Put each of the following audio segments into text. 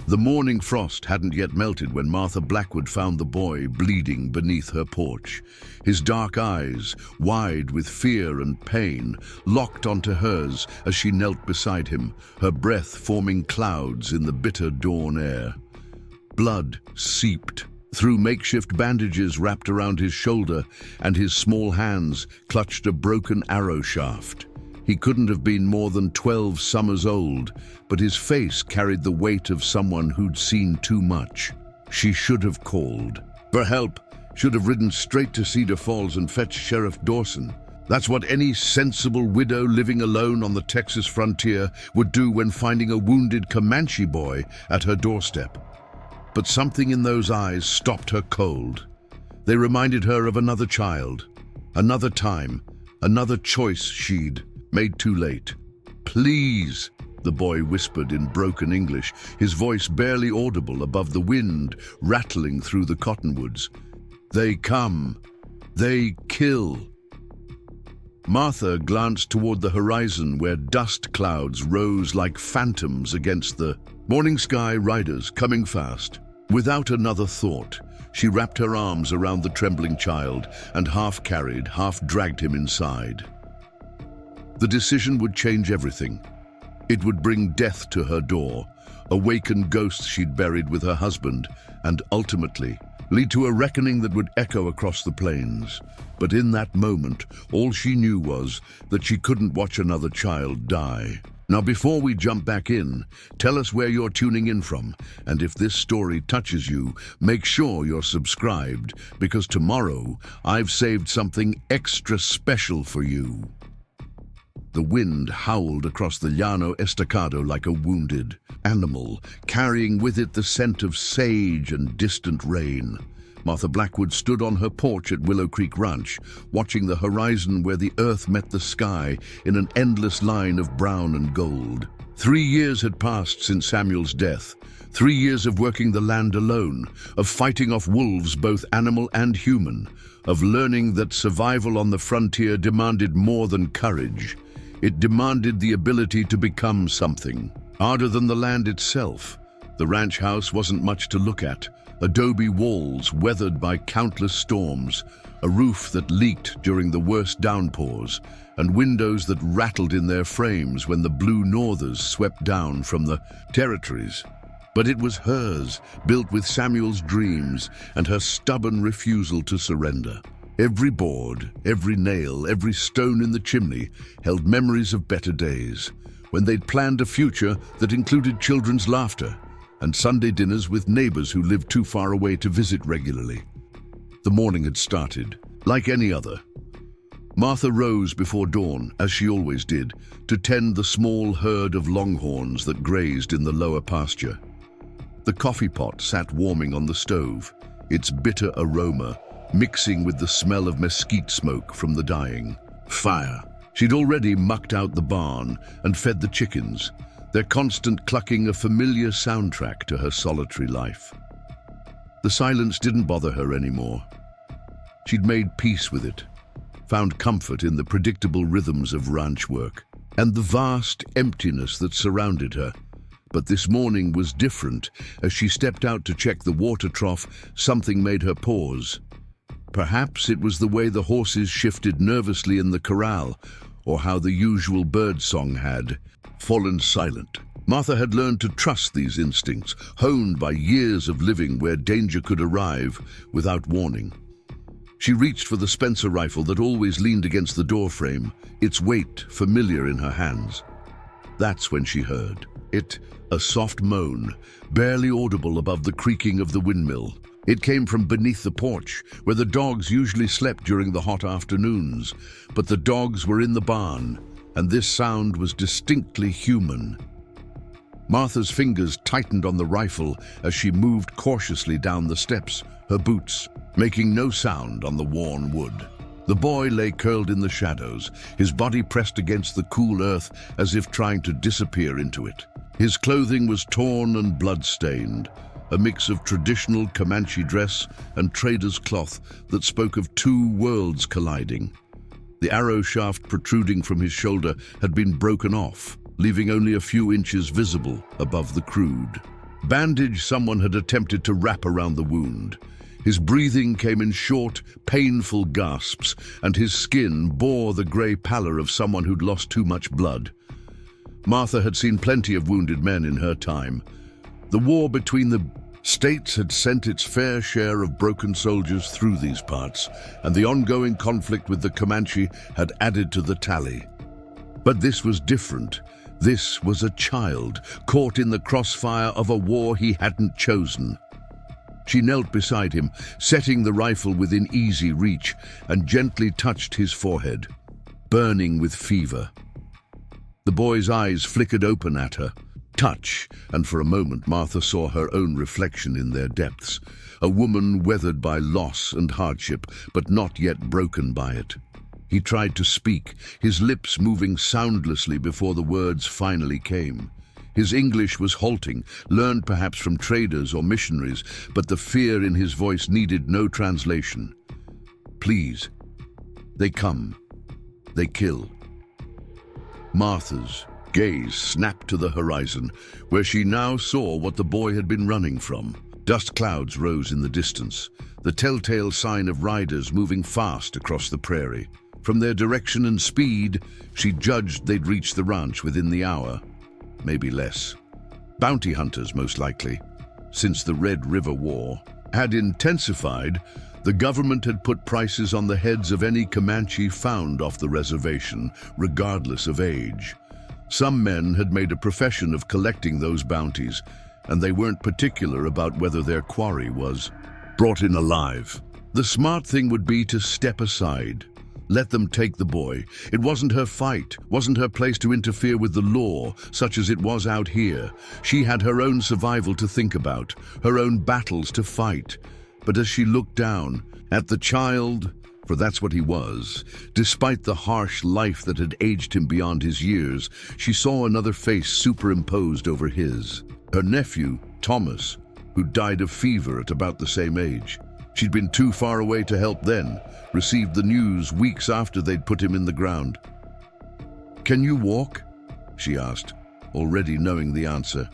The morning frost hadn't yet melted when Martha Blackwood found the boy bleeding beneath her porch. His dark eyes, wide with fear and pain, locked onto hers as she knelt beside him, her breath forming clouds in the bitter dawn air. Blood seeped through makeshift bandages wrapped around his shoulder, and his small hands clutched a broken arrow shaft. He couldn't have been more than 12 summers old, but his face carried the weight of someone who'd seen too much. She should have called for help, should have ridden straight to Cedar Falls and fetched Sheriff Dawson. That's what any sensible widow living alone on the Texas frontier would do when finding a wounded Comanche boy at her doorstep. But something in those eyes stopped her cold. They reminded her of another child, another time, another choice she'd made too late. "Please," the boy whispered in broken English, his voice barely audible above the wind rattling through the cottonwoods. "They come. They kill." Martha glanced toward the horizon where dust clouds rose like phantoms against the morning sky. Riders coming fast. Without another thought, she wrapped her arms around the trembling child and half carried, half dragged him inside. The decision would change everything. It would bring death to her door, awaken ghosts she'd buried with her husband, and ultimately lead to a reckoning that would echo across the plains. But in that moment, all she knew was that she couldn't watch another child die. Now, before we jump back in, tell us where you're tuning in from, and if this story touches you, make sure you're subscribed, because tomorrow I've saved something extra special for you. The wind howled across the Llano Estacado like a wounded animal, carrying with it the scent of sage and distant rain. Martha Blackwood stood on her porch at Willow Creek Ranch, watching the horizon where the earth met the sky in an endless line of brown and gold. 3 years had passed since Samuel's death. 3 years of working the land alone, of fighting off wolves, both animal and human, of learning that survival on the frontier demanded more than courage. It demanded the ability to become something. Harder than the land itself. The ranch house wasn't much to look at. Adobe walls weathered by countless storms, a roof that leaked during the worst downpours, and windows that rattled in their frames when the blue northers swept down from the territories. But it was hers, built with Samuel's dreams and her stubborn refusal to surrender. Every board, every nail, every stone in the chimney held memories of better days, when they'd planned a future that included children's laughter and Sunday dinners with neighbors who lived too far away to visit regularly. The morning had started, like any other. Martha rose before dawn, as she always did, to tend the small herd of longhorns that grazed in the lower pasture. The coffee pot sat warming on the stove, its bitter aroma mixing with the smell of mesquite smoke from the dying fire. She'd already mucked out the barn and fed the chickens, their constant clucking a familiar soundtrack to her solitary life. The silence didn't bother her anymore. She'd made peace with it, found comfort in the predictable rhythms of ranch work and the vast emptiness that surrounded her. But this morning was different. As she stepped out to check the water trough, something made her pause. Perhaps it was the way the horses shifted nervously in the corral, or how the usual bird song had fallen silent. Martha had learned to trust these instincts, honed by years of living where danger could arrive without warning. She reached for the Spencer rifle that always leaned against the doorframe, its weight familiar in her hands. That's when she heard it, a soft moan, barely audible above the creaking of the windmill. It came from beneath the porch, where the dogs usually slept during the hot afternoons. But the dogs were in the barn, and this sound was distinctly human. Martha's fingers tightened on the rifle as she moved cautiously down the steps, her boots making no sound on the worn wood. The boy lay curled in the shadows, his body pressed against the cool earth as if trying to disappear into it. His clothing was torn and blood-stained, a mix of traditional Comanche dress and trader's cloth that spoke of two worlds colliding. The arrow shaft protruding from his shoulder had been broken off, leaving only a few inches visible above the crude. Bandage someone had attempted to wrap around the wound. His breathing came in short, painful gasps, and his skin bore the grey pallor of someone who'd lost too much blood. Martha had seen plenty of wounded men in her time. The war between the states had sent its fair share of broken soldiers through these parts, and the ongoing conflict with the Comanche had added to the tally. But this was different. This was a child, caught in the crossfire of a war he hadn't chosen. She knelt beside him, setting the rifle within easy reach, and gently touched his forehead, burning with fever. The boy's eyes flickered open at her. Touch, and for a moment Martha saw her own reflection in their depths, a woman weathered by loss and hardship, but not yet broken by it. He tried to speak, his lips moving soundlessly before the words finally came. His English was halting, learned perhaps from traders or missionaries, but the fear in his voice needed no translation. Please. They come. They kill. Martha's gaze snapped to the horizon, where she now saw what the boy had been running from. Dust clouds rose in the distance, the telltale sign of riders moving fast across the prairie. From their direction and speed, she judged they'd reach the ranch within the hour. Maybe less. Bounty hunters, most likely. Since the Red River War had intensified, the government had put prices on the heads of any Comanche found off the reservation, regardless of age. Some men had made a profession of collecting those bounties, and they weren't particular about whether their quarry was brought in alive. The smart thing would be to step aside. Let them take the boy. It wasn't her fight, wasn't her place to interfere with the law, such as it was out here. She had her own survival to think about, her own battles to fight. But as she looked down at the child, for that's what he was, despite the harsh life that had aged him beyond his years, she saw another face superimposed over his. Her nephew, Thomas, who died of fever at about the same age. She'd been too far away to help then, received the news weeks after they'd put him in the ground. "Can you walk?" she asked, already knowing the answer.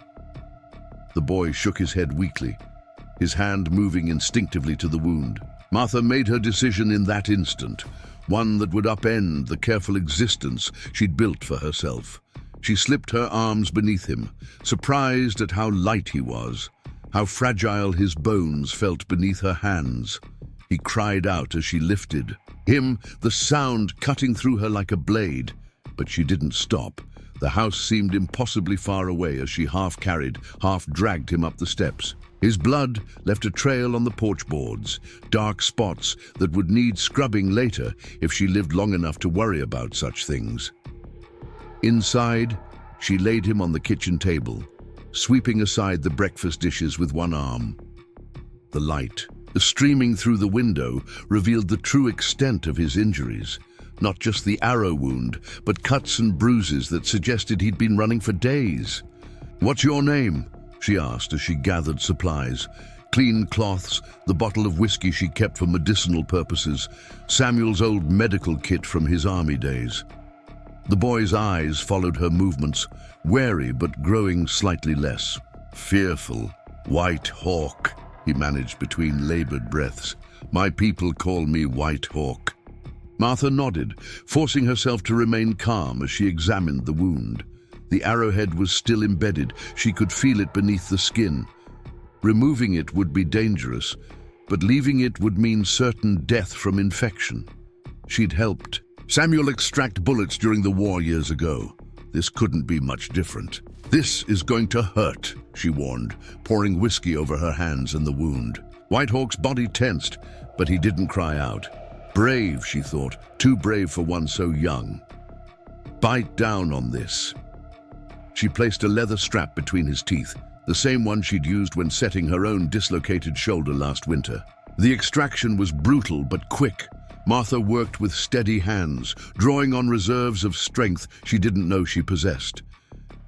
The boy shook his head weakly, his hand moving instinctively to the wound. Martha made her decision in that instant, one that would upend the careful existence she'd built for herself. She slipped her arms beneath him, surprised at how light he was, how fragile his bones felt beneath her hands. He cried out as she lifted him, the sound cutting through her like a blade. But she didn't stop. The house seemed impossibly far away as she half-carried, half-dragged him up the steps. His blood left a trail on the porch boards, dark spots that would need scrubbing later if she lived long enough to worry about such things. Inside, she laid him on the kitchen table, sweeping aside the breakfast dishes with one arm. The light, streaming through the window, revealed the true extent of his injuries. Not just the arrow wound, but cuts and bruises that suggested he'd been running for days. "What's your name?" she asked as she gathered supplies. Clean cloths, the bottle of whiskey she kept for medicinal purposes, Samuel's old medical kit from his army days. The boy's eyes followed her movements, wary but growing slightly less. "Fearful, White Hawk," he managed between labored breaths. "My people call me White Hawk." Martha nodded, forcing herself to remain calm as she examined the wound. The arrowhead was still embedded. She could feel it beneath the skin. Removing it would be dangerous, but leaving it would mean certain death from infection. She'd helped Samuel extract bullets during the war years ago. This couldn't be much different. "This is going to hurt," she warned, pouring whiskey over her hands and the wound. White Hawk's body tensed, but he didn't cry out. Brave, she thought, too brave for one so young. "Bite down on this." She placed a leather strap between his teeth, the same one she'd used when setting her own dislocated shoulder last winter. The extraction was brutal but quick. Martha worked with steady hands, drawing on reserves of strength she didn't know she possessed.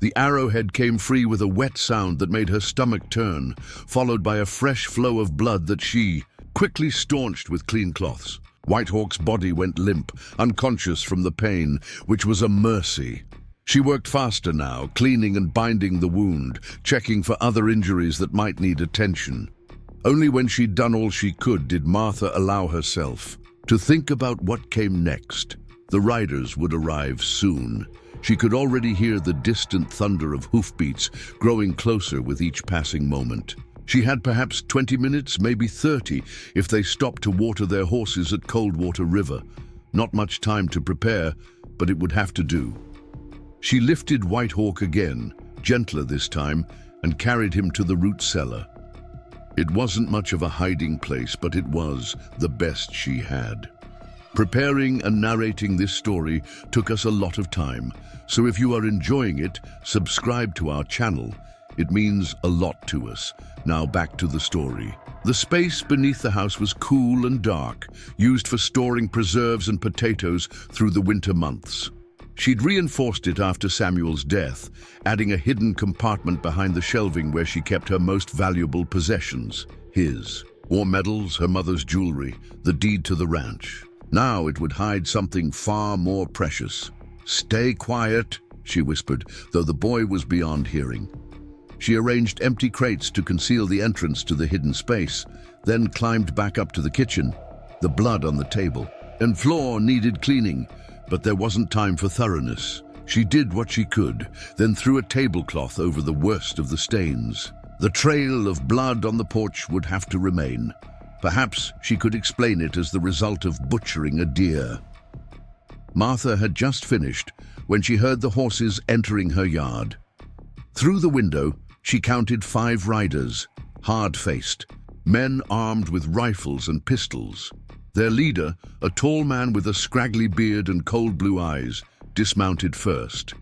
The arrowhead came free with a wet sound that made her stomach turn, followed by a fresh flow of blood that she quickly staunched with clean cloths. White Hawk's body went limp, unconscious from the pain, which was a mercy. She worked faster now, cleaning and binding the wound, checking for other injuries that might need attention. Only when she'd done all she could did Martha allow herself to think about what came next. The riders would arrive soon. She could already hear the distant thunder of hoofbeats growing closer with each passing moment. She had perhaps 20 minutes, maybe 30, if they stopped to water their horses at Coldwater River. Not much time to prepare, but it would have to do. She lifted White Hawk again, gentler this time, and carried him to the root cellar. It wasn't much of a hiding place, but it was the best she had. Preparing and narrating this story took us a lot of time, so if you are enjoying it, subscribe to our channel. It means a lot to us. Now back to the story. The space beneath the house was cool and dark, used for storing preserves and potatoes through the winter months. She'd reinforced it after Samuel's death, adding a hidden compartment behind the shelving where she kept her most valuable possessions, his. War medals, her mother's jewelry, the deed to the ranch. Now it would hide something far more precious. "Stay quiet," she whispered, though the boy was beyond hearing. She arranged empty crates to conceal the entrance to the hidden space, then climbed back up to the kitchen. The blood on the table and floor needed cleaning, but there wasn't time for thoroughness. She did what she could, then threw a tablecloth over the worst of the stains. The trail of blood on the porch would have to remain. Perhaps she could explain it as the result of butchering a deer. Martha had just finished when she heard the horses entering her yard. Through the window, she counted 5 riders, hard-faced, men armed with rifles and pistols. Their leader, a tall man with a scraggly beard and cold blue eyes, dismounted first.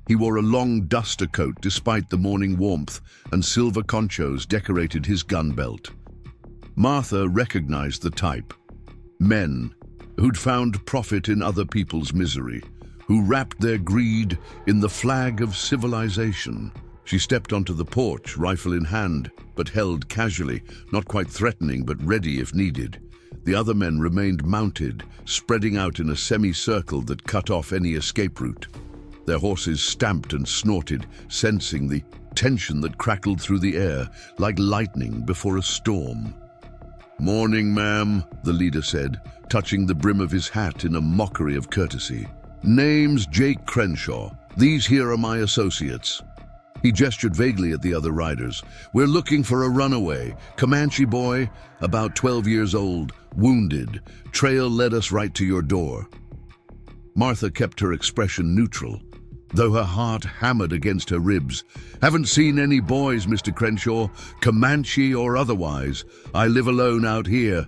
He wore a long duster coat despite the morning warmth, and silver conchos decorated his gun belt. Martha recognized the type. Men who'd found profit in other people's misery, who wrapped their greed in the flag of civilization. She stepped onto the porch, rifle in hand, but held casually, not quite threatening but ready if needed. The other men remained mounted, spreading out in a semicircle that cut off any escape route. Their horses stamped and snorted, sensing the tension that crackled through the air like lightning before a storm. "Morning, ma'am," the leader said, touching the brim of his hat in a mockery of courtesy. "Name's Jake Crenshaw. These here are my associates." He gestured vaguely at the other riders. "We're looking for a runaway, Comanche boy, about 12 years old, wounded. Trail led us right to your door." Martha kept her expression neutral, though her heart hammered against her ribs. "Haven't seen any boys, Mr. Crenshaw, Comanche or otherwise. I live alone out here."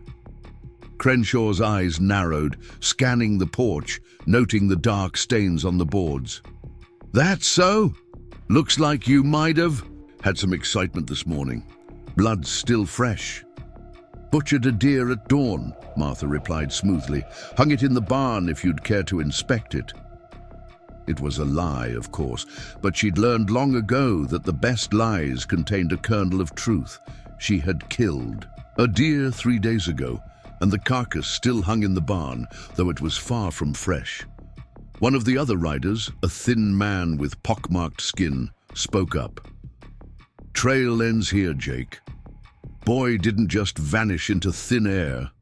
Crenshaw's eyes narrowed, scanning the porch, noting the dark stains on the boards. "That's so? Looks like you might have had some excitement this morning. Blood's still fresh." "Butchered a deer at dawn," Martha replied smoothly. "Hung it in the barn if you'd care to inspect it." It was a lie, of course, but she'd learned long ago that the best lies contained a kernel of truth. She had killed a deer 3 days ago, and the carcass still hung in the barn, though it was far from fresh. One of the other riders, a thin man with pockmarked skin, spoke up. "Trail ends here, Jake. Boy didn't just vanish into thin air."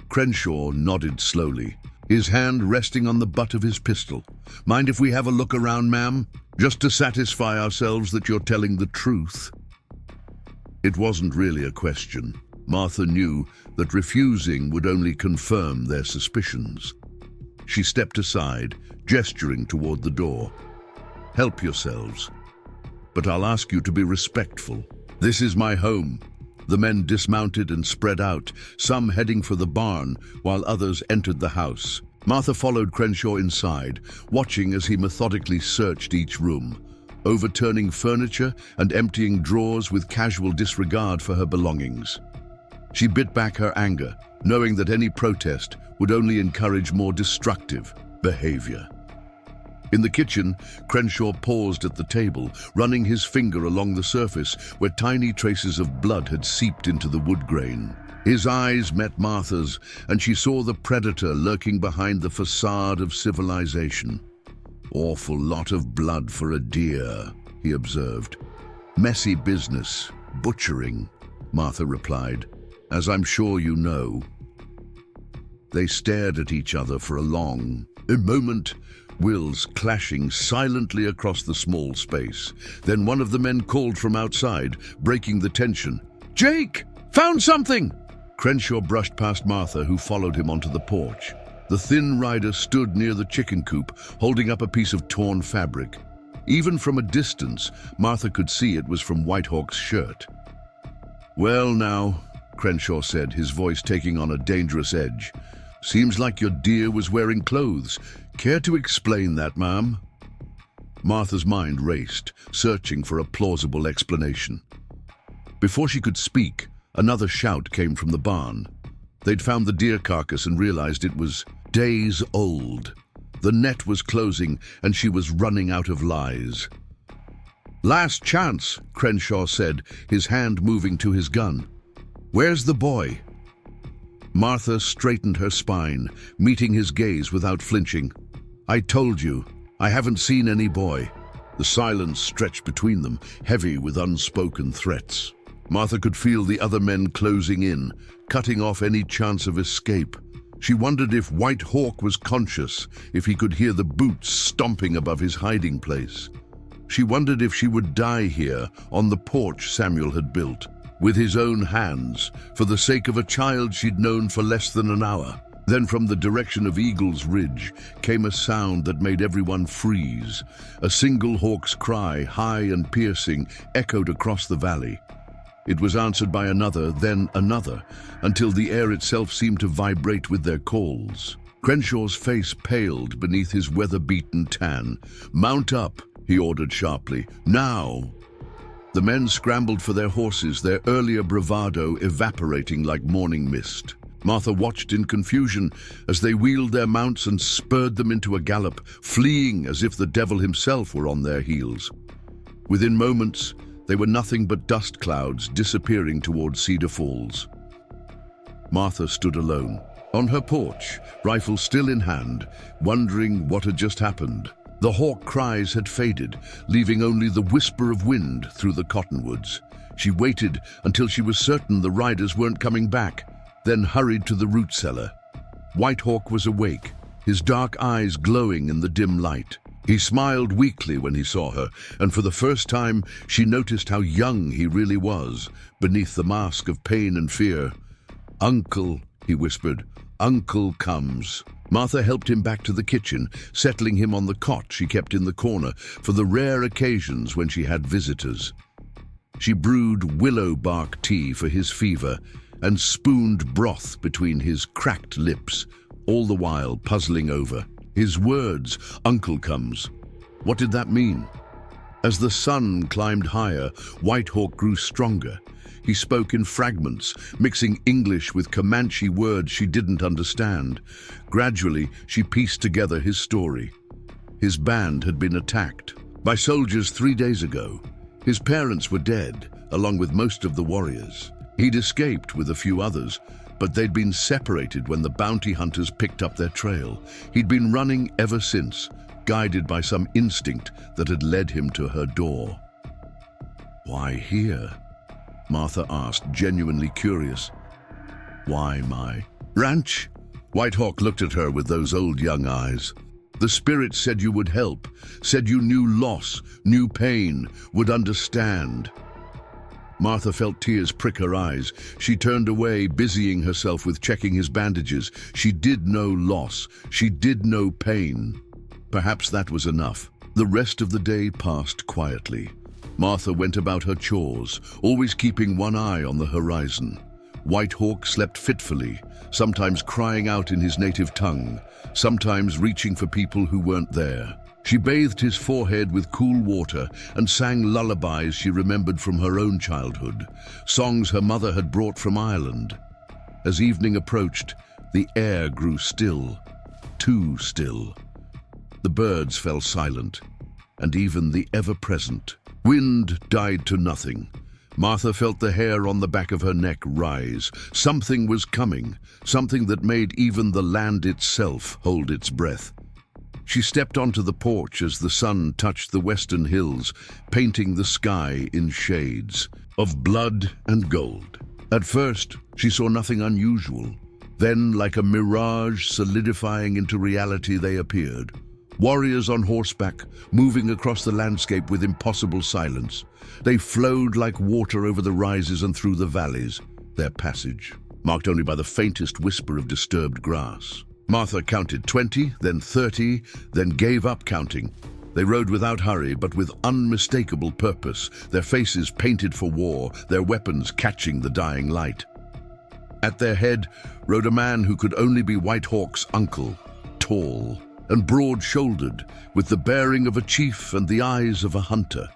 Crenshaw nodded slowly, his hand resting on the butt of his pistol. "Mind if we have a look around, ma'am? Just to satisfy ourselves that you're telling the truth?" It wasn't really a question. Martha knew that refusing would only confirm their suspicions. She stepped aside, gesturing toward the door. "Help yourselves. But I'll ask you to be respectful. This is my home." The men dismounted and spread out, some heading for the barn, while others entered the house. Martha followed Crenshaw inside, watching as he methodically searched each room, overturning furniture and emptying drawers with casual disregard for her belongings. She bit back her anger, knowing that any protest would only encourage more destructive behavior. In the kitchen, Crenshaw paused at the table, running his finger along the surface where tiny traces of blood had seeped into the wood grain. His eyes met Martha's, and she saw the predator lurking behind the facade of civilization. Awful lot of blood for a deer, he observed. Messy business, butchering, Martha replied, as I'm sure you know. They stared at each other for a moment, wills clashing silently across the small space. Then one of the men called from outside, breaking the tension. "Jake! Found something!" Crenshaw brushed past Martha, who followed him onto the porch. The thin rider stood near the chicken coop, holding up a piece of torn fabric. Even from a distance, Martha could see it was from Whitehawk's shirt. "Well now," Crenshaw said, his voice taking on a dangerous edge. "Seems like your deer was wearing clothes. Care to explain that, ma'am?" Martha's mind raced, searching for a plausible explanation. Before she could speak, another shout came from the barn. They'd found the deer carcass and realized it was days old. The net was closing, and she was running out of lies. "Last chance," Crenshaw said, his hand moving to his gun. "Where's the boy?" Martha straightened her spine, meeting his gaze without flinching. "I told you, I haven't seen any boy." The silence stretched between them, heavy with unspoken threats. Martha could feel the other men closing in, cutting off any chance of escape. She wondered if White Hawk was conscious, if he could hear the boots stomping above his hiding place. She wondered if she would die here, on the porch Samuel had built, with his own hands, for the sake of a child she'd known for less than an hour. Then from the direction of Eagle's Ridge came a sound that made everyone freeze. A single hawk's cry, high and piercing, echoed across the valley. It was answered by another, then another, until the air itself seemed to vibrate with their calls. Crenshaw's face paled beneath his weather-beaten tan. "Mount up," he ordered sharply. "Now!" The men scrambled for their horses, their earlier bravado evaporating like morning mist. Martha watched in confusion as they wheeled their mounts and spurred them into a gallop, fleeing as if the devil himself were on their heels. Within moments, they were nothing but dust clouds disappearing towards Cedar Falls. Martha stood alone, on her porch, rifle still in hand, wondering what had just happened. The hawk cries had faded, leaving only the whisper of wind through the cottonwoods. She waited until she was certain the riders weren't coming back, then hurried to the root cellar. White Hawk was awake, his dark eyes glowing in the dim light. He smiled weakly when he saw her, and for the first time she noticed how young he really was, beneath the mask of pain and fear. "Uncle," he whispered, "Uncle comes." Martha helped him back to the kitchen, settling him on the cot she kept in the corner for the rare occasions when she had visitors. She brewed willow bark tea for his fever and spooned broth between his cracked lips, all the while puzzling over his words, "Uncle comes." What did that mean? As the sun climbed higher, White Hawk grew stronger. He spoke in fragments, mixing English with Comanche words she didn't understand. Gradually, she pieced together his story. His band had been attacked by soldiers 3 days ago. His parents were dead, along with most of the warriors. He'd escaped with a few others, but they'd been separated when the bounty hunters picked up their trail. He'd been running ever since, guided by some instinct that had led him to her door. "Why here?" Martha asked, genuinely curious. "Why my ranch?" White Hawk looked at her with those old young eyes. "The spirit said you would help, said you knew loss, knew pain, would understand." Martha felt tears prick her eyes. She turned away, busying herself with checking his bandages. She did know loss. She did know pain. Perhaps that was enough. The rest of the day passed quietly. Martha went about her chores, always keeping one eye on the horizon. White Hawk slept fitfully, sometimes crying out in his native tongue, sometimes reaching for people who weren't there. She bathed his forehead with cool water and sang lullabies she remembered from her own childhood, songs her mother had brought from Ireland. As evening approached, the air grew still, too still. The birds fell silent, and even the ever-present wind died to nothing. Martha felt the hair on the back of her neck rise. Something was coming, something that made even the land itself hold its breath. She stepped onto the porch as the sun touched the western hills, painting the sky in shades of blood and gold. At first, she saw nothing unusual. Then, like a mirage solidifying into reality, they appeared. Warriors on horseback, moving across the landscape with impossible silence. They flowed like water over the rises and through the valleys, their passage marked only by the faintest whisper of disturbed grass. Martha counted 20, then 30, then gave up counting. They rode without hurry, but with unmistakable purpose, their faces painted for war, their weapons catching the dying light. At their head rode a man who could only be White Hawk's uncle, tall and broad-shouldered, with the bearing of a chief and the eyes of a hunter.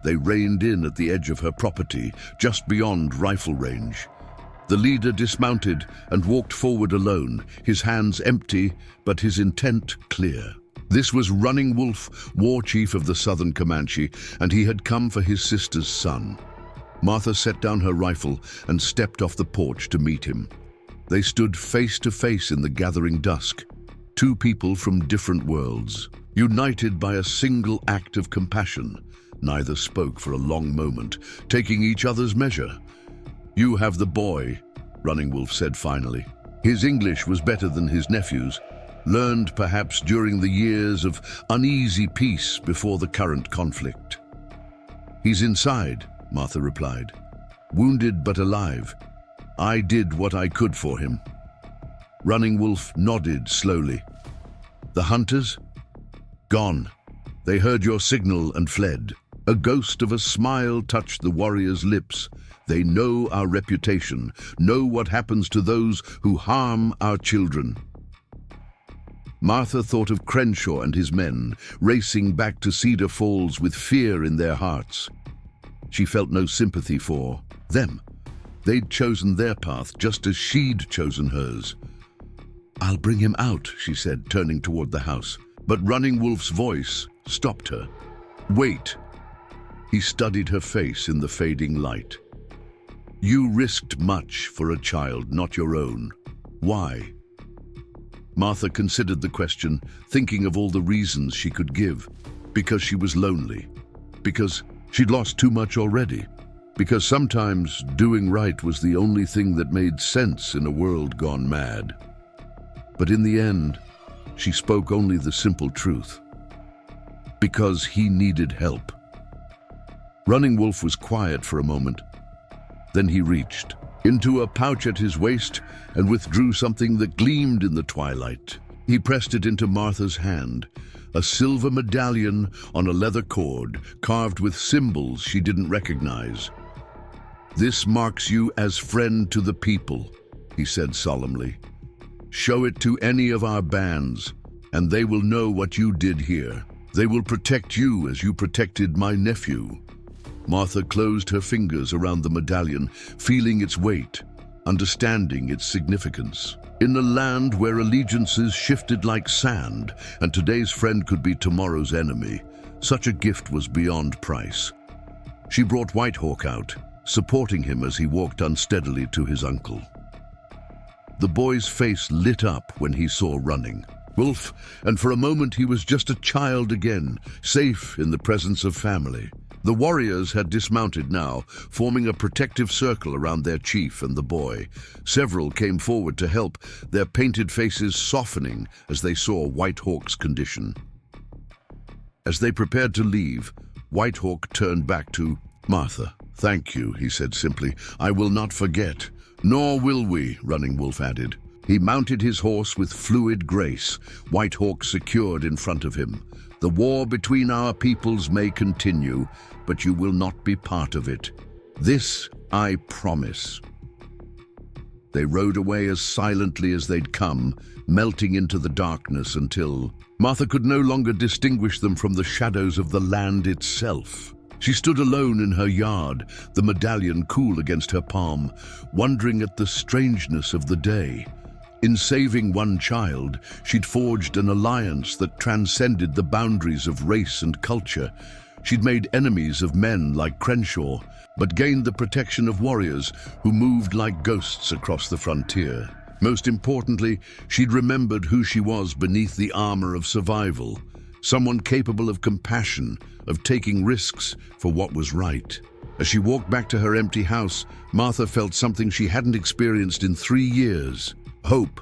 They reined in at the edge of her property, just beyond rifle range. The leader dismounted and walked forward alone, his hands empty, but his intent clear. This was Running Wolf, war chief of the southern Comanche, and he had come for his sister's son. Martha set down her rifle and stepped off the porch to meet him. They stood face to face in the gathering dusk, two people from different worlds, united by a single act of compassion. Neither spoke for a long moment, taking each other's measure. "You have the boy," Running Wolf said finally. His English was better than his nephew's, learned perhaps during the years of uneasy peace before the current conflict. "He's inside," Martha replied. "Wounded but alive. I did what I could for him." Running Wolf nodded slowly. "The hunters?" "Gone. They heard your signal and fled." A ghost of a smile touched the warrior's lips. "They know our reputation, know what happens to those who harm our children." Martha thought of Crenshaw and his men, racing back to Cedar Falls with fear in their hearts. She felt no sympathy for them. They'd chosen their path just as she'd chosen hers. "I'll bring him out," she said, turning toward the house. But Running Wolf's voice stopped her. "Wait." He studied her face in the fading light. "You risked much for a child not your own. Why?" Martha considered the question, thinking of all the reasons she could give. Because she was lonely. Because she'd lost too much already. Because sometimes doing right was the only thing that made sense in a world gone mad. But in the end, she spoke only the simple truth. Because he needed help. Running Wolf was quiet for a moment. Then he reached into a pouch at his waist and withdrew something that gleamed in the twilight. He pressed it into Martha's hand, a silver medallion on a leather cord, carved with symbols she didn't recognize. "This marks you as friend to the people," he said solemnly. "Show it to any of our bands, and they will know what you did here. They will protect you as you protected my nephew." Martha closed her fingers around the medallion, feeling its weight, understanding its significance. In a land where allegiances shifted like sand, and today's friend could be tomorrow's enemy, such a gift was beyond price. She brought White Hawk out, supporting him as he walked unsteadily to his uncle. The boy's face lit up when he saw Running Wolf, and for a moment he was just a child again, safe in the presence of family. The warriors had dismounted now, forming a protective circle around their chief and the boy. Several came forward to help, their painted faces softening as they saw White Hawk's condition. As they prepared to leave, White Hawk turned back to Martha. "Thank you," he said simply. "I will not forget." "Nor will we," Running Wolf added. He mounted his horse with fluid grace, White Hawk secured in front of him. "The war between our peoples may continue, but you will not be part of it. This I promise." They rode away as silently as they'd come, melting into the darkness until Martha could no longer distinguish them from the shadows of the land itself. She stood alone in her yard, the medallion cool against her palm, wondering at the strangeness of the day. In saving one child, she'd forged an alliance that transcended the boundaries of race and culture. She'd made enemies of men like Crenshaw, but gained the protection of warriors who moved like ghosts across the frontier. Most importantly, she'd remembered who she was beneath the armor of survival, someone capable of compassion, of taking risks for what was right. As she walked back to her empty house, Martha felt something she hadn't experienced in 3 years: hope.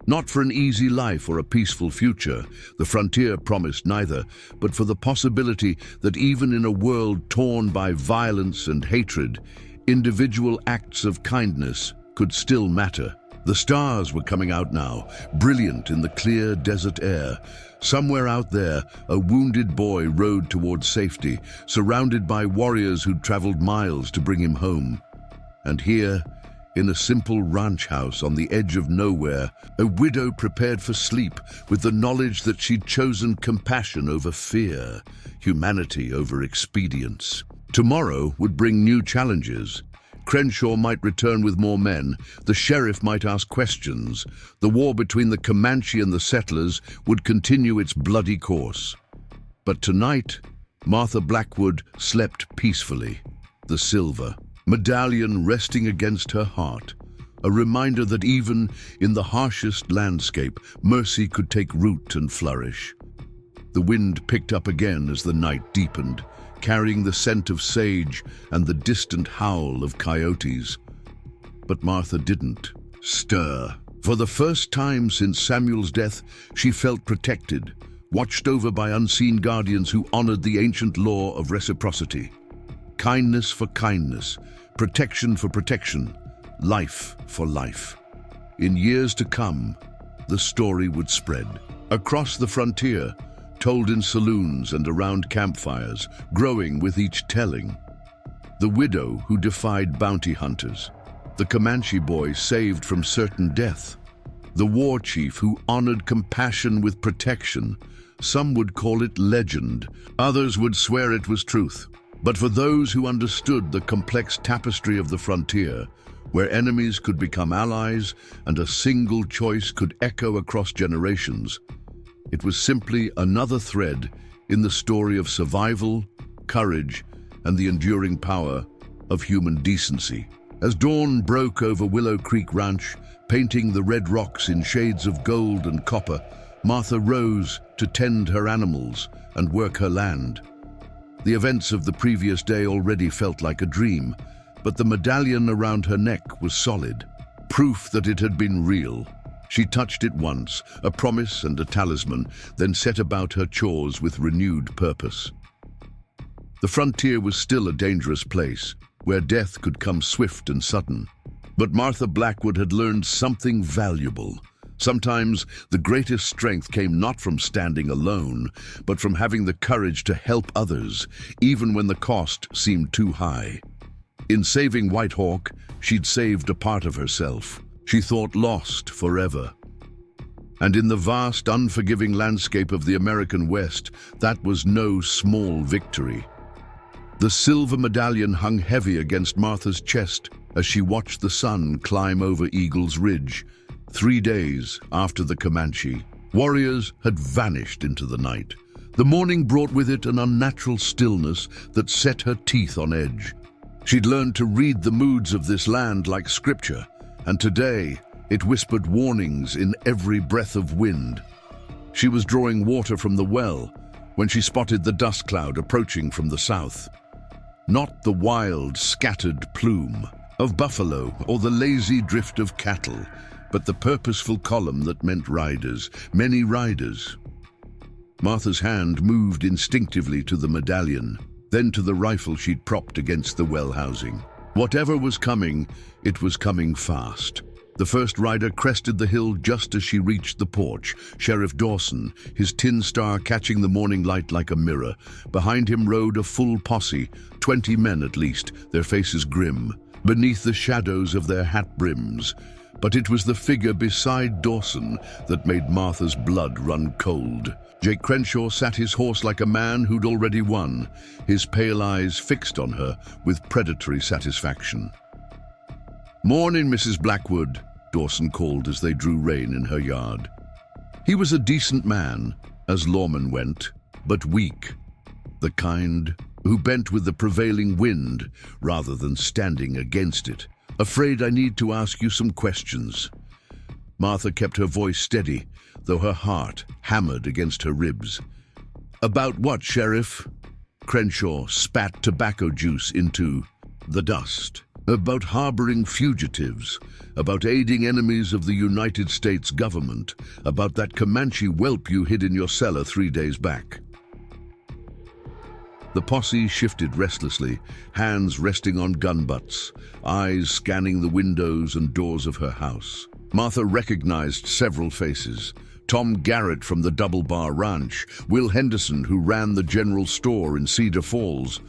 Not for an easy life or a peaceful future, the frontier promised neither, but for the possibility that even in a world torn by violence and hatred, individual acts of kindness could still matter. The stars were coming out now, brilliant in the clear desert air. Somewhere out there, a wounded boy rode towards safety, surrounded by warriors who'd traveled miles to bring him home. And here, in a simple ranch house on the edge of nowhere, a widow prepared for sleep with the knowledge that she'd chosen compassion over fear, humanity over expedience. Tomorrow would bring new challenges. Crenshaw might return with more men, the sheriff might ask questions, the war between the Comanche and the settlers would continue its bloody course. But tonight, Martha Blackwood slept peacefully, the silver medallion resting against her heart, a reminder that even in the harshest landscape, mercy could take root and flourish. The wind picked up again as the night deepened, carrying the scent of sage and the distant howl of coyotes. But Martha didn't stir. For the first time since Samuel's death, she felt protected, watched over by unseen guardians who honored the ancient law of reciprocity. Kindness for kindness, protection for protection, life for life. In years to come, the story would spread across the frontier, told in saloons and around campfires, growing with each telling. The widow who defied bounty hunters, the Comanche boy saved from certain death, the war chief who honored compassion with protection. Some would call it legend, others would swear it was truth. But for those who understood the complex tapestry of the frontier, where enemies could become allies and a single choice could echo across generations, it was simply another thread in the story of survival, courage, and the enduring power of human decency. As dawn broke over Willow Creek Ranch, painting the red rocks in shades of gold and copper, Martha rose to tend her animals and work her land. The events of the previous day already felt like a dream, but the medallion around her neck was solid, proof that it had been real. She touched it once, a promise and a talisman, then set about her chores with renewed purpose. The frontier was still a dangerous place, where death could come swift and sudden. But Martha Blackwood had learned something valuable. Sometimes the greatest strength came not from standing alone, but from having the courage to help others, even when the cost seemed too high. In saving White Hawk, she'd saved a part of herself. She thought lost forever. And in the vast, unforgiving landscape of the American West, that was no small victory. The silver medallion hung heavy against Martha's chest as she watched the sun climb over Eagle's Ridge. 3 days after the Comanche, warriors had vanished into the night. The morning brought with it an unnatural stillness that set her teeth on edge. She'd learned to read the moods of this land like scripture, and today it whispered warnings in every breath of wind. She was drawing water from the well when she spotted the dust cloud approaching from the south. Not the wild, scattered plume of buffalo or the lazy drift of cattle, but the purposeful column that meant riders, many riders. Martha's hand moved instinctively to the medallion, then to the rifle she'd propped against the well housing. Whatever was coming, it was coming fast. The first rider crested the hill just as she reached the porch, Sheriff Dawson, his tin star catching the morning light like a mirror. Behind him rode a full posse, 20 men at least, their faces grim, beneath the shadows of their hat brims. But it was the figure beside Dawson that made Martha's blood run cold. Jake Crenshaw sat his horse like a man who'd already won, his pale eyes fixed on her with predatory satisfaction. "Morning, Mrs. Blackwood," Dawson called as they drew rein in her yard. He was a decent man, as lawmen went, but weak, the kind who bent with the prevailing wind rather than standing against it. "Afraid I need to ask you some questions. Martha kept her voice steady, though her heart hammered against her ribs. "About what, Sheriff?" Crenshaw spat tobacco juice into the dust. "About harboring fugitives, about aiding enemies of the United States government, about that Comanche whelp you hid in your cellar 3 days back." The posse shifted restlessly, hands resting on gun butts, eyes scanning the windows and doors of her house. Martha recognized several faces. Tom Garrett from the Double Bar Ranch, Will Henderson, who ran the general store in Cedar Falls,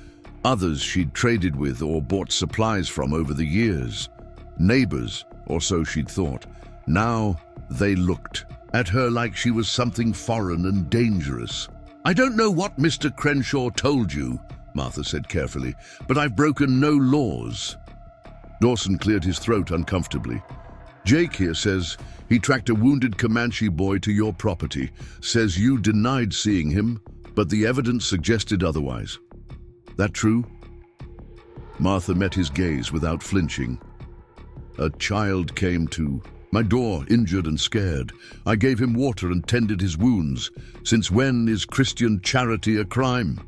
others she'd traded with or bought supplies from over the years. Neighbors, or so she'd thought. Now they looked at her like she was something foreign and dangerous. "I don't know what Mr. Crenshaw told you," Martha said carefully, "but I've broken no laws." Dawson cleared his throat uncomfortably. "Jake here says he tracked a wounded Comanche boy to your property, says you denied seeing him, but the evidence suggested otherwise. That true?" Martha met his gaze without flinching. "A child came to my door, injured and scared. I gave him water and tended his wounds. Since when is Christian charity a crime?"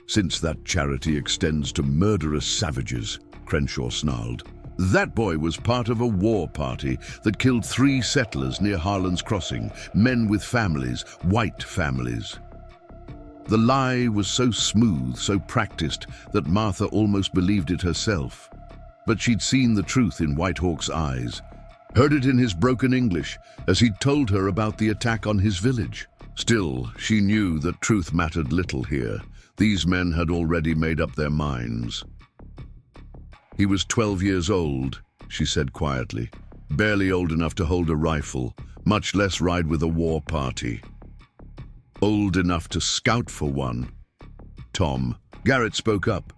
"Since that charity extends to murderous savages," Crenshaw snarled. "That boy was part of a war party that killed 3 settlers near Harlan's Crossing, men with families, white families." The lie was so smooth, so practiced, that Martha almost believed it herself. But she'd seen the truth in Whitehawk's eyes, heard it in his broken English as he'd told her about the attack on his village. Still, she knew that truth mattered little here. These men had already made up their minds. "He was 12 years old," she said quietly, "barely old enough to hold a rifle, much less ride with a war party. Old enough to scout for one." "Tom," Garrett spoke up.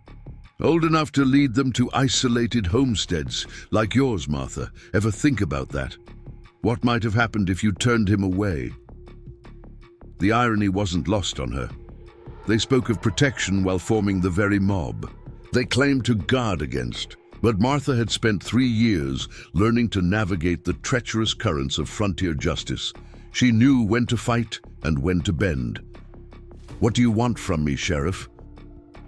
"Old enough to lead them to isolated homesteads, like yours, Martha. Ever think about that? What might have happened if you turned him away?" The irony wasn't lost on her. They spoke of protection while forming the very mob they claimed to guard against. But Martha had spent 3 years learning to navigate the treacherous currents of frontier justice. She knew when to fight and when to bend. "What do you want from me, Sheriff?"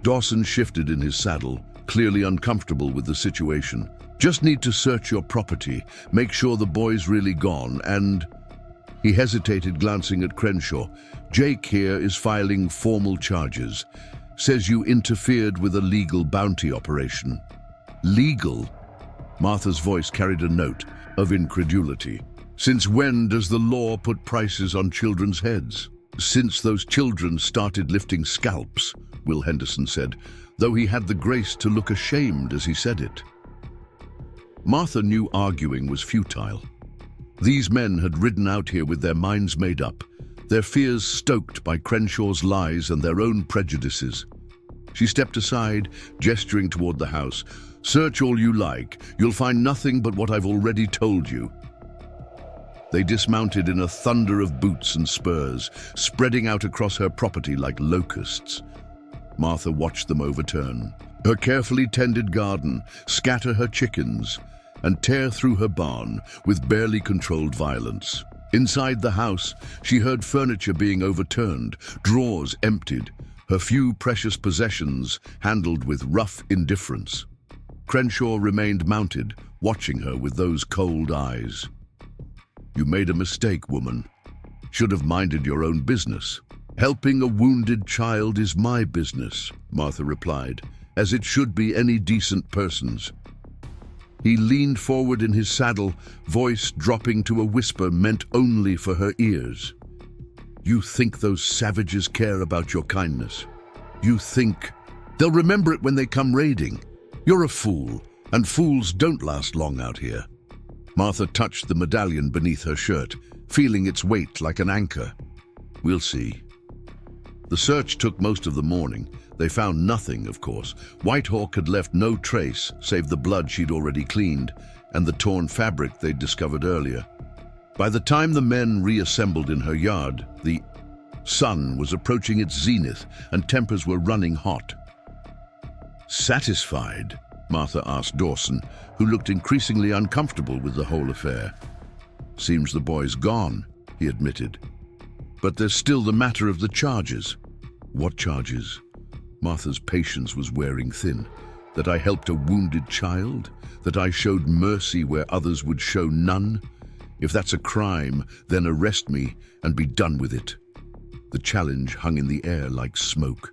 Dawson shifted in his saddle, clearly uncomfortable with the situation. "Just need to search your property, make sure the boy's really gone, and..." He hesitated, glancing at Crenshaw. "Jake here is filing formal charges. Says you interfered with a legal bounty operation." "Legal?" Martha's voice carried a note of incredulity. "Since when does the law put prices on children's heads?" "Since those children started lifting scalps," Will Henderson said, though he had the grace to look ashamed as he said it. Martha knew arguing was futile. These men had ridden out here with their minds made up, their fears stoked by Crenshaw's lies and their own prejudices. She stepped aside, gesturing toward the house. "Search all you like. You'll find nothing but what I've already told you." They dismounted in a thunder of boots and spurs, spreading out across her property like locusts. Martha watched them overturn her carefully tended garden, scatter her chickens, and tear through her barn with barely controlled violence. Inside the house, she heard furniture being overturned, drawers emptied, her few precious possessions handled with rough indifference. Crenshaw remained mounted, watching her with those cold eyes. "You made a mistake, woman. Should have minded your own business." "Helping a wounded child is my business," Martha replied, "as it should be any decent person's." He leaned forward in his saddle, voice dropping to a whisper meant only for her ears. "You think those savages care about your kindness? You think they'll remember it when they come raiding? You're a fool, and fools don't last long out here." Martha touched the medallion beneath her shirt, feeling its weight like an anchor. "We'll see." The search took most of the morning. They found nothing, of course. Whitehawk had left no trace, save the blood she'd already cleaned, and the torn fabric they'd discovered earlier. By the time the men reassembled in her yard, the sun was approaching its zenith, and tempers were running hot. "Satisfied?" Martha asked Dawson, who looked increasingly uncomfortable with the whole affair. Seems the boy's gone, he admitted. But there's still the matter of the charges. What charges? Martha's patience was wearing thin. That I helped a wounded child? That I showed mercy where others would show none? If that's a crime, then arrest me and be done with it. The challenge hung in the air like smoke.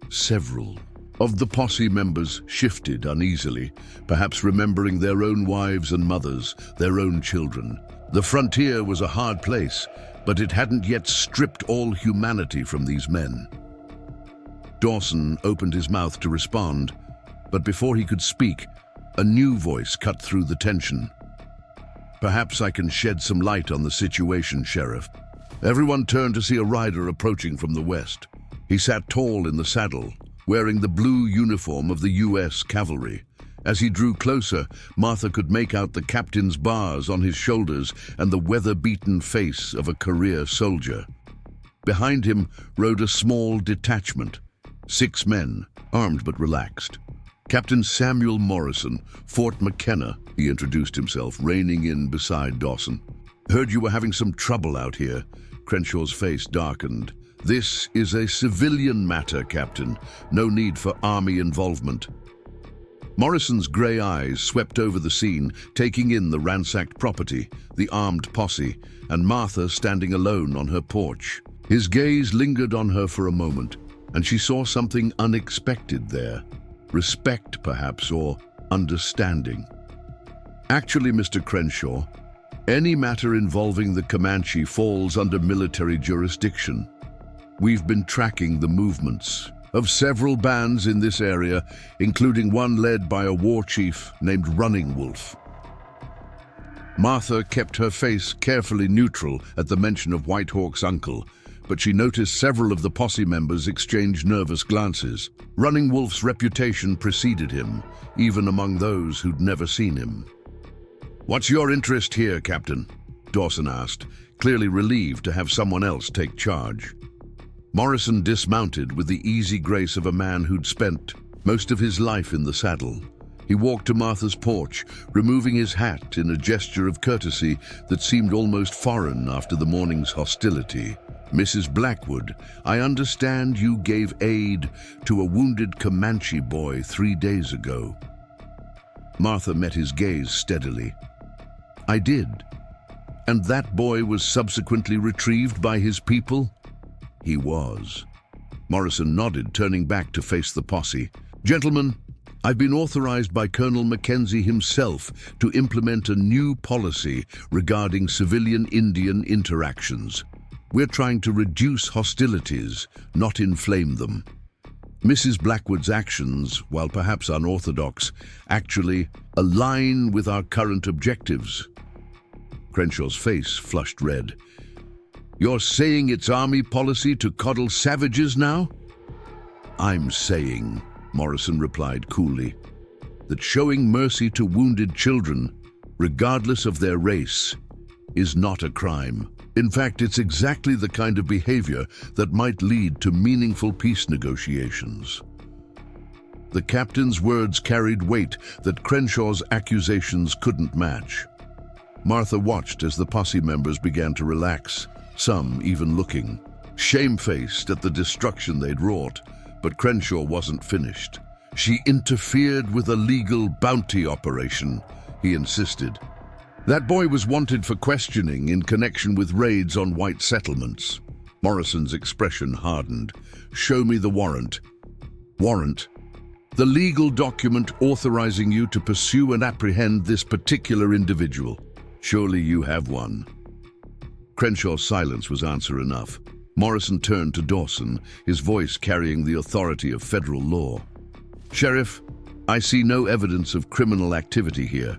Several of the posse members shifted uneasily, perhaps remembering their own wives and mothers, their own children. The frontier was a hard place, but it hadn't yet stripped all humanity from these men. Dawson opened his mouth to respond, but before he could speak, a new voice cut through the tension. Perhaps I can shed some light on the situation, Sheriff. Everyone turned to see a rider approaching from the west. He sat tall in the saddle, wearing the blue uniform of the U.S. Cavalry. As he drew closer, Martha could make out the captain's bars on his shoulders and the weather-beaten face of a career soldier. Behind him rode a small detachment. 6 men, armed but relaxed. Captain Samuel Morrison, Fort McKenna, he introduced himself, reining in beside Dawson. Heard you were having some trouble out here. Crenshaw's face darkened. This is a civilian matter, Captain. No need for army involvement. Morrison's grey eyes swept over the scene, taking in the ransacked property, the armed posse, and Martha standing alone on her porch. His gaze lingered on her for a moment, and she saw something unexpected there. Respect, perhaps, or understanding. Actually, Mr. Crenshaw, any matter involving the Comanche falls under military jurisdiction. We've been tracking the movements of several bands in this area, including one led by a war chief named Running Wolf. Martha kept her face carefully neutral at the mention of White Hawk's uncle, but she noticed several of the posse members exchange nervous glances. Running Wolf's reputation preceded him, even among those who'd never seen him. What's your interest here, Captain? Dawson asked, clearly relieved to have someone else take charge. Morrison dismounted with the easy grace of a man who'd spent most of his life in the saddle. He walked to Martha's porch, removing his hat in a gesture of courtesy that seemed almost foreign after the morning's hostility. Mrs. Blackwood, I understand you gave aid to a wounded Comanche boy 3 days ago. Martha met his gaze steadily. I did. And that boy was subsequently retrieved by his people? He was. Morrison nodded, turning back to face the posse. Gentlemen, I've been authorized by Colonel Mackenzie himself to implement a new policy regarding civilian Indian interactions. We're trying to reduce hostilities, not inflame them. Mrs. Blackwood's actions, while perhaps unorthodox, actually align with our current objectives. Crenshaw's face flushed red. You're saying it's army policy to coddle savages now? I'm saying, Morrison replied coolly, that showing mercy to wounded children, regardless of their race, is not a crime. In fact, it's exactly the kind of behavior that might lead to meaningful peace negotiations. The captain's words carried weight that Crenshaw's accusations couldn't match. Martha watched as the posse members began to relax, some even looking shamefaced at the destruction they'd wrought. But Crenshaw wasn't finished. She interfered with a legal bounty operation, he insisted. That boy was wanted for questioning in connection with raids on white settlements. Morrison's expression hardened. Show me the warrant. Warrant? The legal document authorizing you to pursue and apprehend this particular individual. Surely you have one. Crenshaw's silence was answer enough. Morrison turned to Dawson, his voice carrying the authority of federal law. Sheriff, I see no evidence of criminal activity here.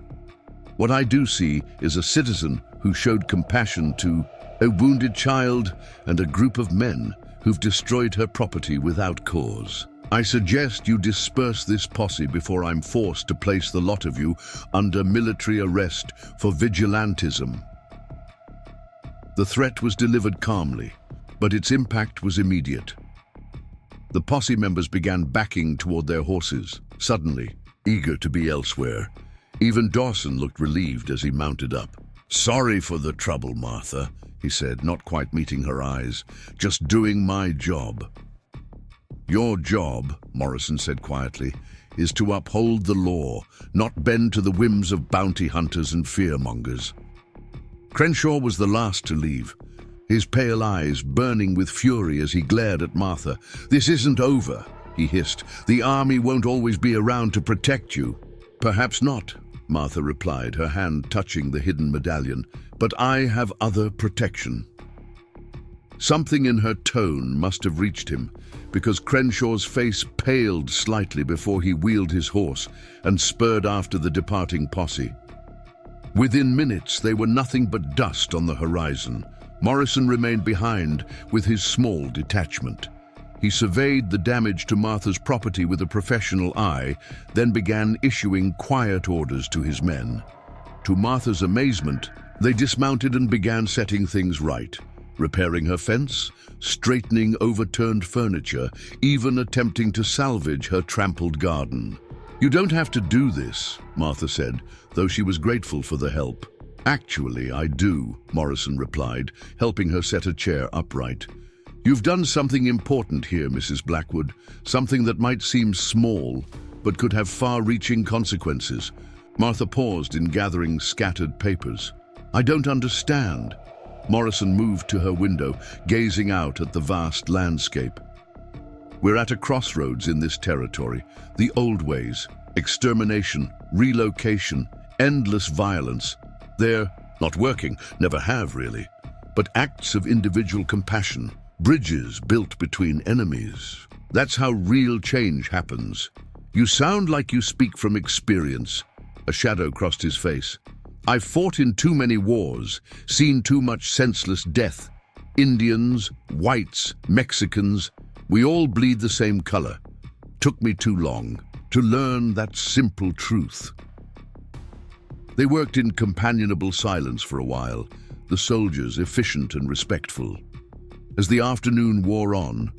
What I do see is a citizen who showed compassion to a wounded child and a group of men who've destroyed her property without cause. I suggest you disperse this posse before I'm forced to place the lot of you under military arrest for vigilantism. The threat was delivered calmly, but its impact was immediate. The posse members began backing toward their horses, suddenly, eager to be elsewhere. Even Dawson looked relieved as he mounted up. "Sorry for the trouble, Martha," he said, not quite meeting her eyes. "Just doing my job." "Your job," Morrison said quietly, "is to uphold the law, not bend to the whims of bounty hunters and fearmongers." Crenshaw was the last to leave, his pale eyes burning with fury as he glared at Martha. "This isn't over," he hissed. "The army won't always be around to protect you." "Perhaps not," Martha replied, her hand touching the hidden medallion. "But I have other protection." Something in her tone must have reached him, because Crenshaw's face paled slightly before he wheeled his horse and spurred after the departing posse. Within minutes, they were nothing but dust on the horizon. Morrison remained behind with his small detachment. He surveyed the damage to Martha's property with a professional eye, then began issuing quiet orders to his men. To Martha's amazement, they dismounted and began setting things right, repairing her fence, straightening overturned furniture, even attempting to salvage her trampled garden. "You don't have to do this," Martha said, though she was grateful for the help. "Actually, I do," Morrison replied, helping her set a chair upright. "You've done something important here, Mrs. Blackwood, something that might seem small, but could have far-reaching consequences." Martha paused in gathering scattered papers. "I don't understand." Morrison moved to her window, gazing out at the vast landscape. "We're at a crossroads in this territory. The old ways, extermination, relocation, endless violence. They're not working, never have really, but acts of individual compassion, bridges built between enemies. That's how real change happens." "You sound like you speak from experience." A shadow crossed his face. "I've fought in too many wars, seen too much senseless death. Indians, whites, Mexicans, we all bleed the same color. Took me too long to learn that simple truth." They worked in companionable silence for a while, the soldiers efficient and respectful. As the afternoon wore on,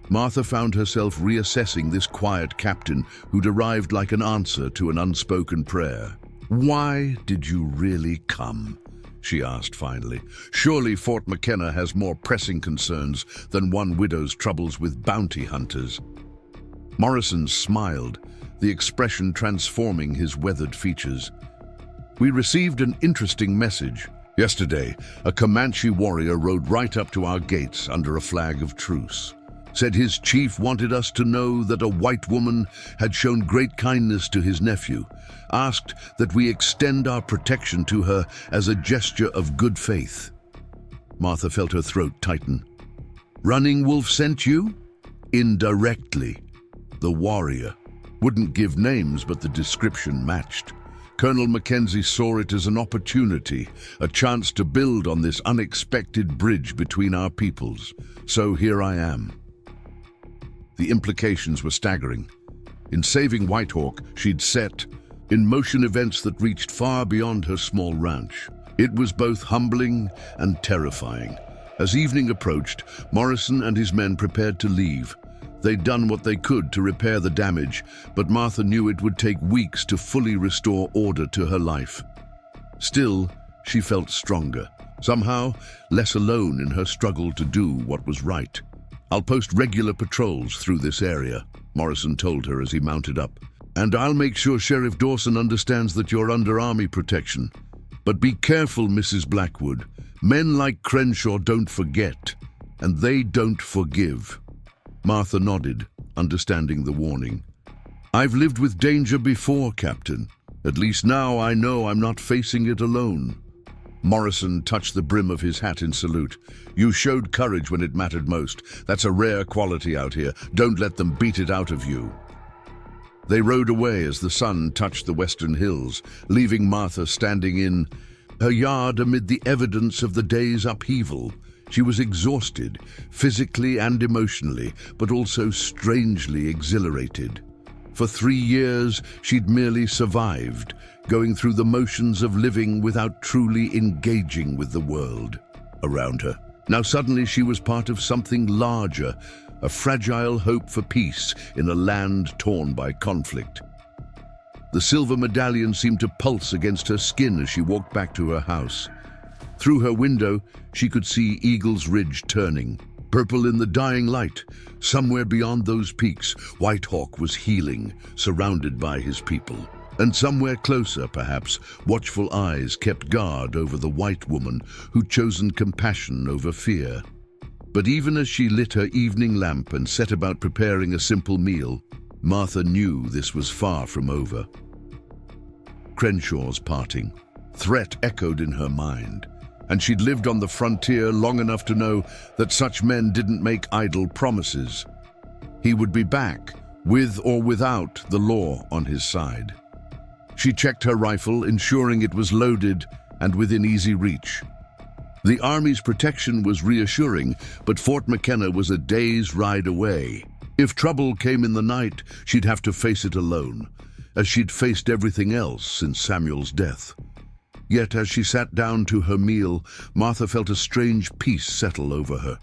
Martha found herself reassessing this quiet captain who'd arrived like an answer to an unspoken prayer. "Why did you really come?" she asked finally. "Surely Fort McKenna has more pressing concerns than one widow's troubles with bounty hunters." Morrison smiled, the expression transforming his weathered features. "We received an interesting message. Yesterday, a Comanche warrior rode right up to our gates under a flag of truce. Said his chief wanted us to know that a white woman had shown great kindness to his nephew, asked that we extend our protection to her as a gesture of good faith." Martha felt her throat tighten. "Running Wolf sent you?" "Indirectly." The warrior wouldn't give names, but the description matched. Colonel Mackenzie saw it as an opportunity, a chance to build on this unexpected bridge between our peoples. So here I am. The implications were staggering. In saving Whitehawk, she'd set in motion events that reached far beyond her small ranch. It was both humbling and terrifying. As evening approached, Morrison and his men prepared to leave. They'd done what they could to repair the damage, but Martha knew it would take weeks to fully restore order to her life. Still, she felt stronger, somehow less alone in her struggle to do what was right. "I'll post regular patrols through this area," Morrison told her as he mounted up. "And I'll make sure Sheriff Dawson understands that you're under army protection. But be careful, Mrs. Blackwood. Men like Crenshaw don't forget, and they don't forgive." Martha nodded, understanding the warning. "I've lived with danger before, Captain. At least now I know I'm not facing it alone." Morrison touched the brim of his hat in salute. "You showed courage when it mattered most. That's a rare quality out here. Don't let them beat it out of you." They rode away as the sun touched the western hills, leaving Martha standing in her yard amid the evidence of the day's upheaval. She was exhausted, physically and emotionally, but also strangely exhilarated. For 3 years, she'd merely survived, going through the motions of living without truly engaging with the world around her. Now suddenly she was part of something larger, a fragile hope for peace in a land torn by conflict. The silver medallion seemed to pulse against her skin as she walked back to her house. Through her window, she could see Eagle's Ridge turning, purple in the dying light. Somewhere beyond those peaks, White Hawk was healing, surrounded by his people. And somewhere closer, perhaps, watchful eyes kept guard over the white woman who'd chosen compassion over fear. But even as she lit her evening lamp and set about preparing a simple meal, Martha knew this was far from over. Crenshaw's parting. Threat echoed in her mind, and she'd lived on the frontier long enough to know that such men didn't make idle promises. He would be back, with or without the law on his side. She checked her rifle, ensuring it was loaded and within easy reach. The Army's protection was reassuring, but Fort McKenna was a day's ride away. If trouble came in the night, she'd have to face it alone, as she'd faced everything else since Samuel's death. Yet as she sat down to her meal, Martha felt a strange peace settle over her.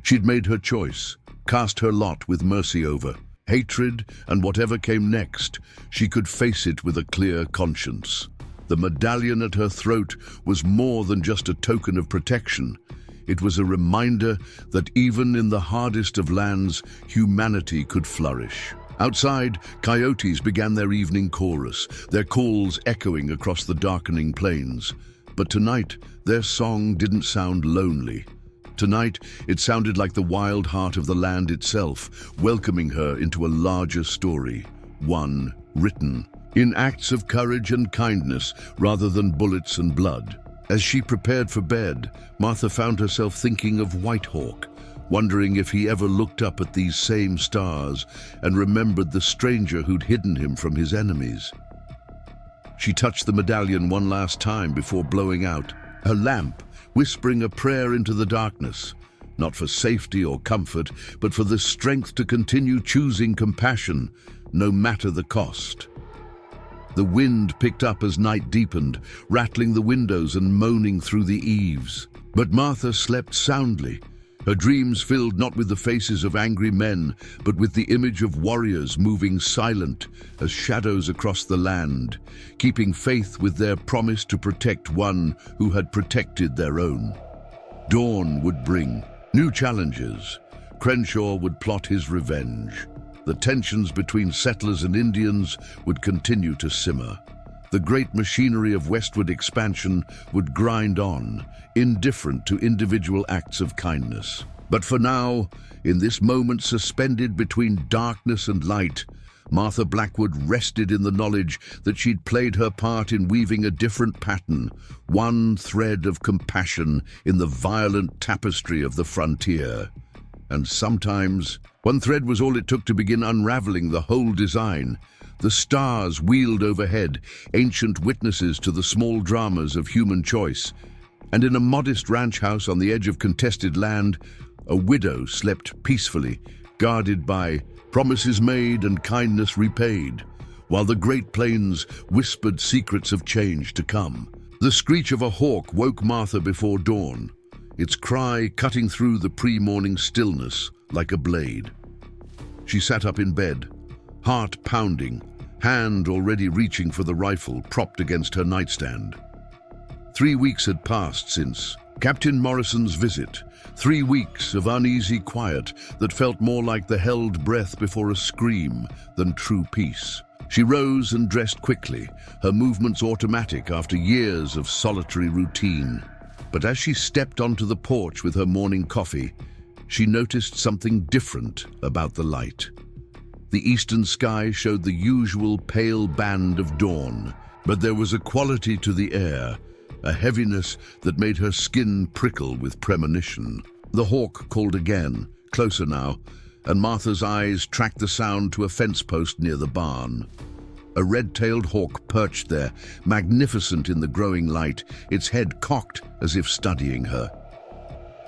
She'd made her choice, cast her lot with mercy over. Hatred and whatever came next, she could face it with a clear conscience. The medallion at her throat was more than just a token of protection. It was a reminder that even in the hardest of lands, humanity could flourish. Outside, coyotes began their evening chorus, their calls echoing across the darkening plains. But tonight, their song didn't sound lonely. Tonight, it sounded like the wild heart of the land itself, welcoming her into a larger story, one written in acts of courage and kindness rather than bullets and blood. As she prepared for bed, Martha found herself thinking of White Hawk, wondering if he ever looked up at these same stars and remembered the stranger who'd hidden him from his enemies. She touched the medallion one last time before blowing out her lamp, whispering a prayer into the darkness, not for safety or comfort, but for the strength to continue choosing compassion, no matter the cost. The wind picked up as night deepened, rattling the windows and moaning through the eaves. But Martha slept soundly, her dreams filled not with the faces of angry men, but with the image of warriors moving silent as shadows across the land, keeping faith with their promise to protect one who had protected their own. Dawn would bring new challenges. Crenshaw would plot his revenge. The tensions between settlers and Indians would continue to simmer. The great machinery of westward expansion would grind on, indifferent to individual acts of kindness. But for now, in this moment suspended between darkness and light, Martha Blackwood rested in the knowledge that she'd played her part in weaving a different pattern, one thread of compassion in the violent tapestry of the frontier. And sometimes, one thread was all it took to begin unraveling the whole design. The stars wheeled overhead, ancient witnesses to the small dramas of human choice. And in a modest ranch house on the edge of contested land, a widow slept peacefully, guarded by promises made and kindness repaid, while the Great Plains whispered secrets of change to come. The screech of a hawk woke Martha before dawn, its cry cutting through the pre-morning stillness like a blade. She sat up in bed, heart pounding, hand already reaching for the rifle propped against her nightstand. 3 weeks had passed since Captain Morrison's visit, 3 weeks of uneasy quiet that felt more like the held breath before a scream than true peace. She rose and dressed quickly, her movements automatic after years of solitary routine. But as she stepped onto the porch with her morning coffee, she noticed something different about the light. The eastern sky showed the usual pale band of dawn, but there was a quality to the air, a heaviness that made her skin prickle with premonition. The hawk called again, closer now, and Martha's eyes tracked the sound to a fence post near the barn. A red-tailed hawk perched there, magnificent in the growing light, its head cocked as if studying her.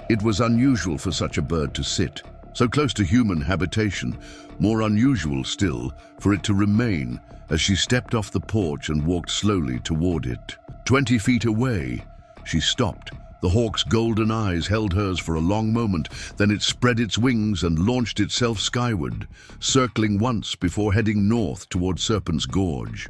It was unusual for such a bird to sit, so close to human habitation, more unusual still for it to remain as she stepped off the porch and walked slowly toward it. 20 feet away, she stopped. The hawk's golden eyes held hers for a long moment, then it spread its wings and launched itself skyward, circling once before heading north toward Serpent's Gorge.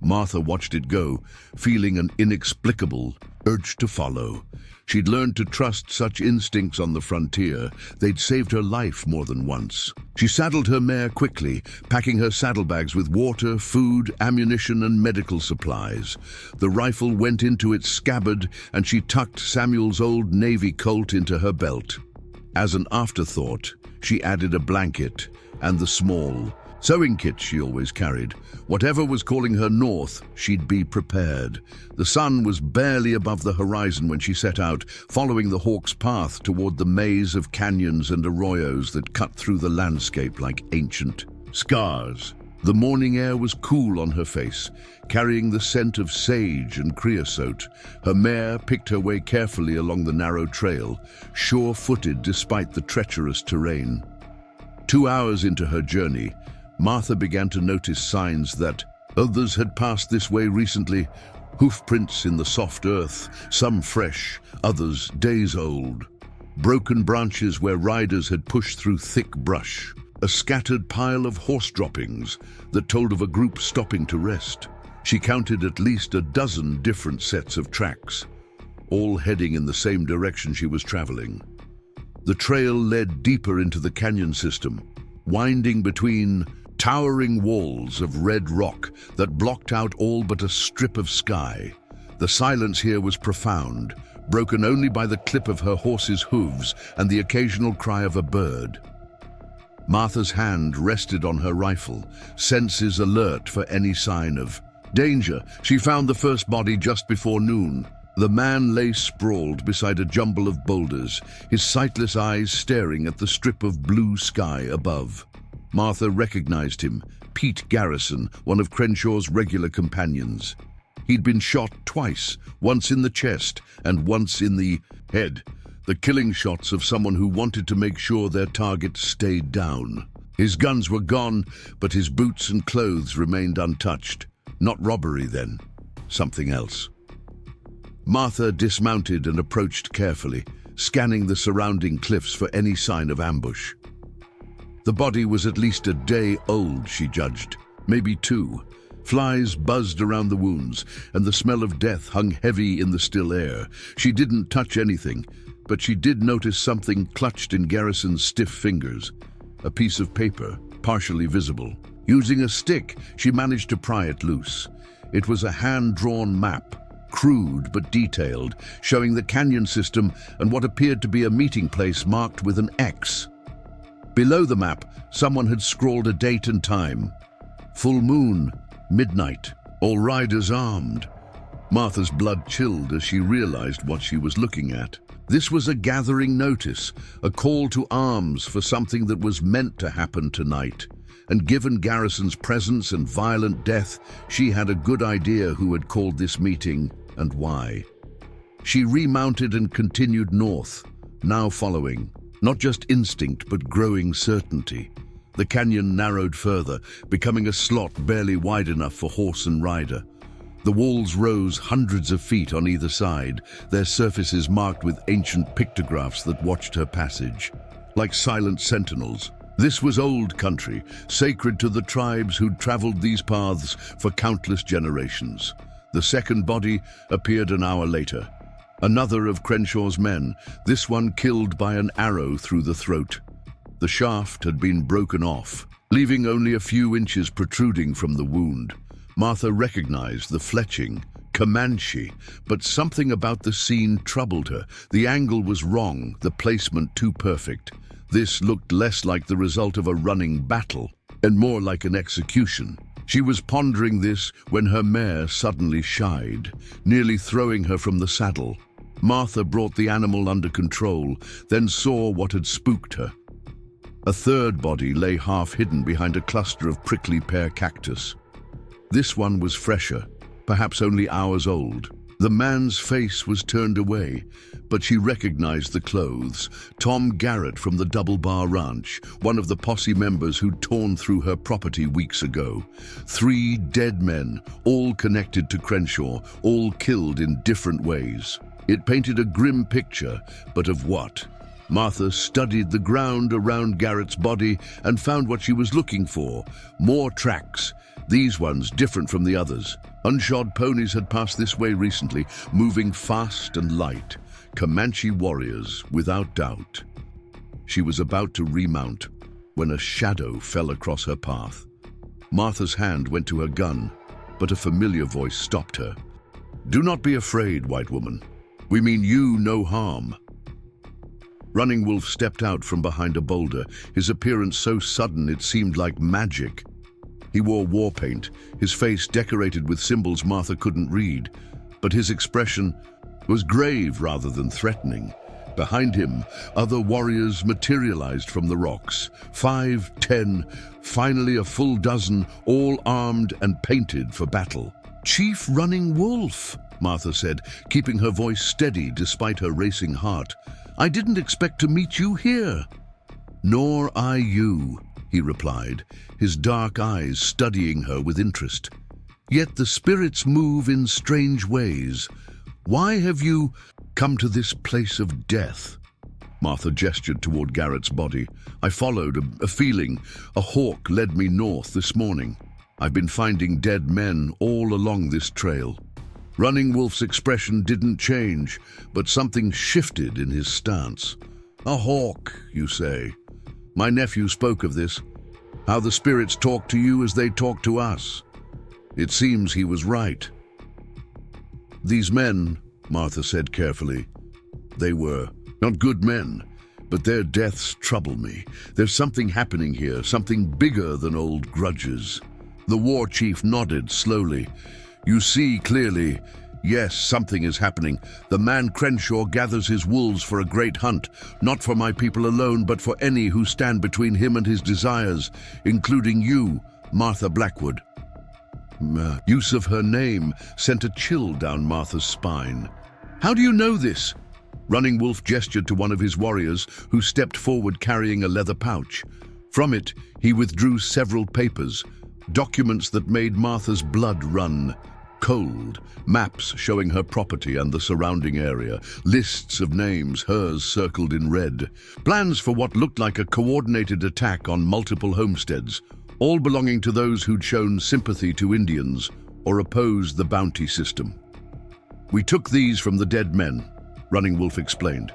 Martha watched it go, feeling an inexplicable, urged to follow. She'd learned to trust such instincts on the frontier. They'd saved her life more than once. She saddled her mare quickly, packing her saddlebags with water, food, ammunition, and medical supplies. The rifle went into its scabbard, and she tucked Samuel's old Navy Colt into her belt. As an afterthought, she added a blanket and the small sewing kit she always carried. Whatever was calling her north, she'd be prepared. The sun was barely above the horizon when she set out, following the Hawk's path toward the maze of canyons and arroyos that cut through the landscape like ancient scars. The morning air was cool on her face, carrying the scent of sage and creosote. Her mare picked her way carefully along the narrow trail, sure-footed despite the treacherous terrain. 2 hours into her journey, Martha began to notice signs that others had passed this way recently. Hoof prints in the soft earth, some fresh, others days old. Broken branches where riders had pushed through thick brush. A scattered pile of horse droppings that told of a group stopping to rest. She counted at least a dozen different sets of tracks, all heading in the same direction she was traveling. The trail led deeper into the canyon system, winding between towering walls of red rock that blocked out all but a strip of sky. The silence here was profound, broken only by the clip of her horse's hooves and the occasional cry of a bird. Martha's hand rested on her rifle, senses alert for any sign of danger. She found the first body just before noon. The man lay sprawled beside a jumble of boulders, his sightless eyes staring at the strip of blue sky above. Martha recognized him, Pete Garrison, one of Crenshaw's regular companions. He'd been shot twice, once in the chest and once in the head, the killing shots of someone who wanted to make sure their target stayed down. His guns were gone, but his boots and clothes remained untouched. Not robbery then, something else. Martha dismounted and approached carefully, scanning the surrounding cliffs for any sign of ambush. The body was at least a day old, she judged, maybe 2. Flies buzzed around the wounds, and the smell of death hung heavy in the still air. She didn't touch anything, but she did notice something clutched in Garrison's stiff fingers, a piece of paper, partially visible. Using a stick, she managed to pry it loose. It was a hand-drawn map, crude but detailed, showing the canyon system and what appeared to be a meeting place marked with an X. Below the map, someone had scrawled a date and time. Full moon, midnight, all riders armed. Martha's blood chilled as she realized what she was looking at. This was a gathering notice, a call to arms for something that was meant to happen tonight. And given Garrison's presence and violent death, she had a good idea who had called this meeting and why. She remounted and continued north, now following. Not just instinct, but growing certainty. The canyon narrowed further, becoming a slot barely wide enough for horse and rider. The walls rose hundreds of feet on either side, their surfaces marked with ancient pictographs that watched her passage. Like silent sentinels, this was old country, sacred to the tribes who'd traveled these paths for countless generations. The second body appeared an hour later. Another of Crenshaw's men, this one killed by an arrow through the throat. The shaft had been broken off, leaving only a few inches protruding from the wound. Martha recognized the fletching, Comanche, but something about the scene troubled her. The angle was wrong, the placement too perfect. This looked less like the result of a running battle, and more like an execution. She was pondering this when her mare suddenly shied, nearly throwing her from the saddle. Martha brought the animal under control, then saw what had spooked her. A third body lay half-hidden behind a cluster of prickly pear cactus. This one was fresher, perhaps only hours old. The man's face was turned away, but she recognized the clothes. Tom Garrett from the Double Bar Ranch, one of the posse members who'd torn through her property weeks ago. 3 dead men, all connected to Crenshaw, all killed in different ways. It painted a grim picture, but of what? Martha studied the ground around Garrett's body and found what she was looking for. More tracks, these ones different from the others. Unshod ponies had passed this way recently, moving fast and light. Comanche warriors, without doubt. She was about to remount when a shadow fell across her path. Martha's hand went to her gun, but a familiar voice stopped her. "Do not be afraid, white woman. We mean you no harm." Running Wolf stepped out from behind a boulder, his appearance so sudden it seemed like magic. He wore war paint, his face decorated with symbols Martha couldn't read, but his expression was grave rather than threatening. Behind him, other warriors materialized from the rocks. 5, 10, finally a full dozen, all armed and painted for battle. "Chief Running Wolf," Martha said, keeping her voice steady despite her racing heart. "I didn't expect to meet you here." "Nor I you," he replied, his dark eyes studying her with interest. "Yet the spirits move in strange ways. Why have you come to this place of death?" Martha gestured toward Garrett's body. "I followed a feeling. A hawk led me north this morning. I've been finding dead men all along this trail." Running Wolf's expression didn't change, but something shifted in his stance. "A hawk, you say? My nephew spoke of this, how the spirits talk to you as they talk to us. It seems he was right." "These men," Martha said carefully, "they were not good men, but their deaths trouble me. There's something happening here, something bigger than old grudges." The war chief nodded slowly. "You see clearly, yes, something is happening. The man Crenshaw gathers his wolves for a great hunt, not for my people alone, but for any who stand between him and his desires, including you, Martha Blackwood." Use of her name sent a chill down Martha's spine. "How do you know this?" Running Wolf gestured to one of his warriors, who stepped forward carrying a leather pouch. From it, he withdrew several papers, documents that made Martha's blood run cold, maps showing her property and the surrounding area, lists of names, hers circled in red, plans for what looked like a coordinated attack on multiple homesteads, all belonging to those who'd shown sympathy to Indians or opposed the bounty system. "We took these from the dead men," Running Wolf explained.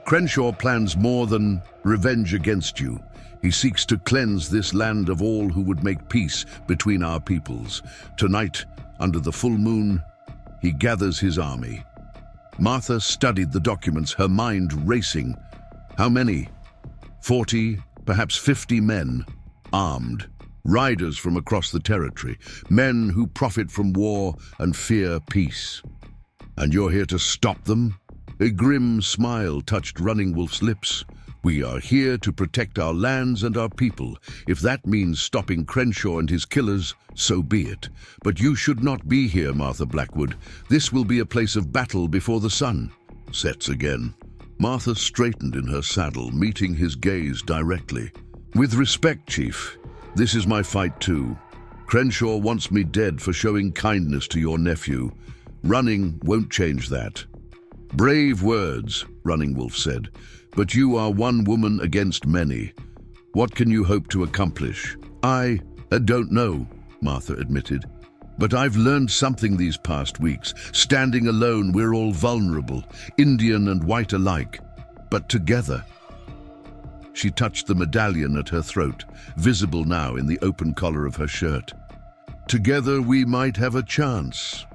"Crenshaw plans more than revenge against you. He seeks to cleanse this land of all who would make peace between our peoples. Tonight, under the full moon, he gathers his army." Martha studied the documents, her mind racing. How many? 40, perhaps 50 men, armed, riders from across the territory, men who profit from war and fear peace. "And you're here to stop them?" A grim smile touched Running Wolf's lips. "We are here to protect our lands and our people. If that means stopping Crenshaw and his killers, so be it. But you should not be here, Martha Blackwood. This will be a place of battle before the sun sets again." Martha straightened in her saddle, meeting his gaze directly. "With respect, Chief, this is my fight too. Crenshaw wants me dead for showing kindness to your nephew. Running won't change that." "Brave words," Running Wolf said, "but you are one woman against many. What can you hope to accomplish?" I don't know," Martha admitted. "But I've learned something these past weeks. Standing alone, we're all vulnerable, Indian and white alike. But together—" She touched the medallion at her throat, visible now in the open collar of her shirt. "Together we might have a chance."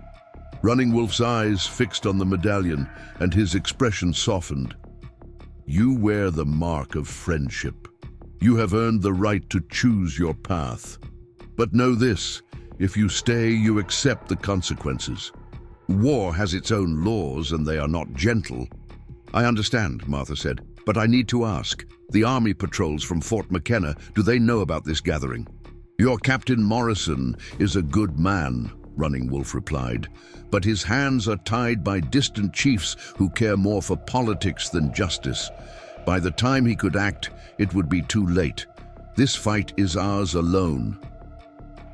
Running Wolf's eyes fixed on the medallion, and his expression softened. "You wear the mark of friendship. You have earned the right to choose your path. But know this, if you stay, you accept the consequences. War has its own laws, and they are not gentle." "I understand," Martha said, "but I need to ask. The army patrols from Fort McKenna, do they know about this gathering?" "Your Captain Morrison is a good man," Running Wolf replied, "but his hands are tied by distant chiefs who care more for politics than justice. By the time he could act, it would be too late. This fight is ours alone."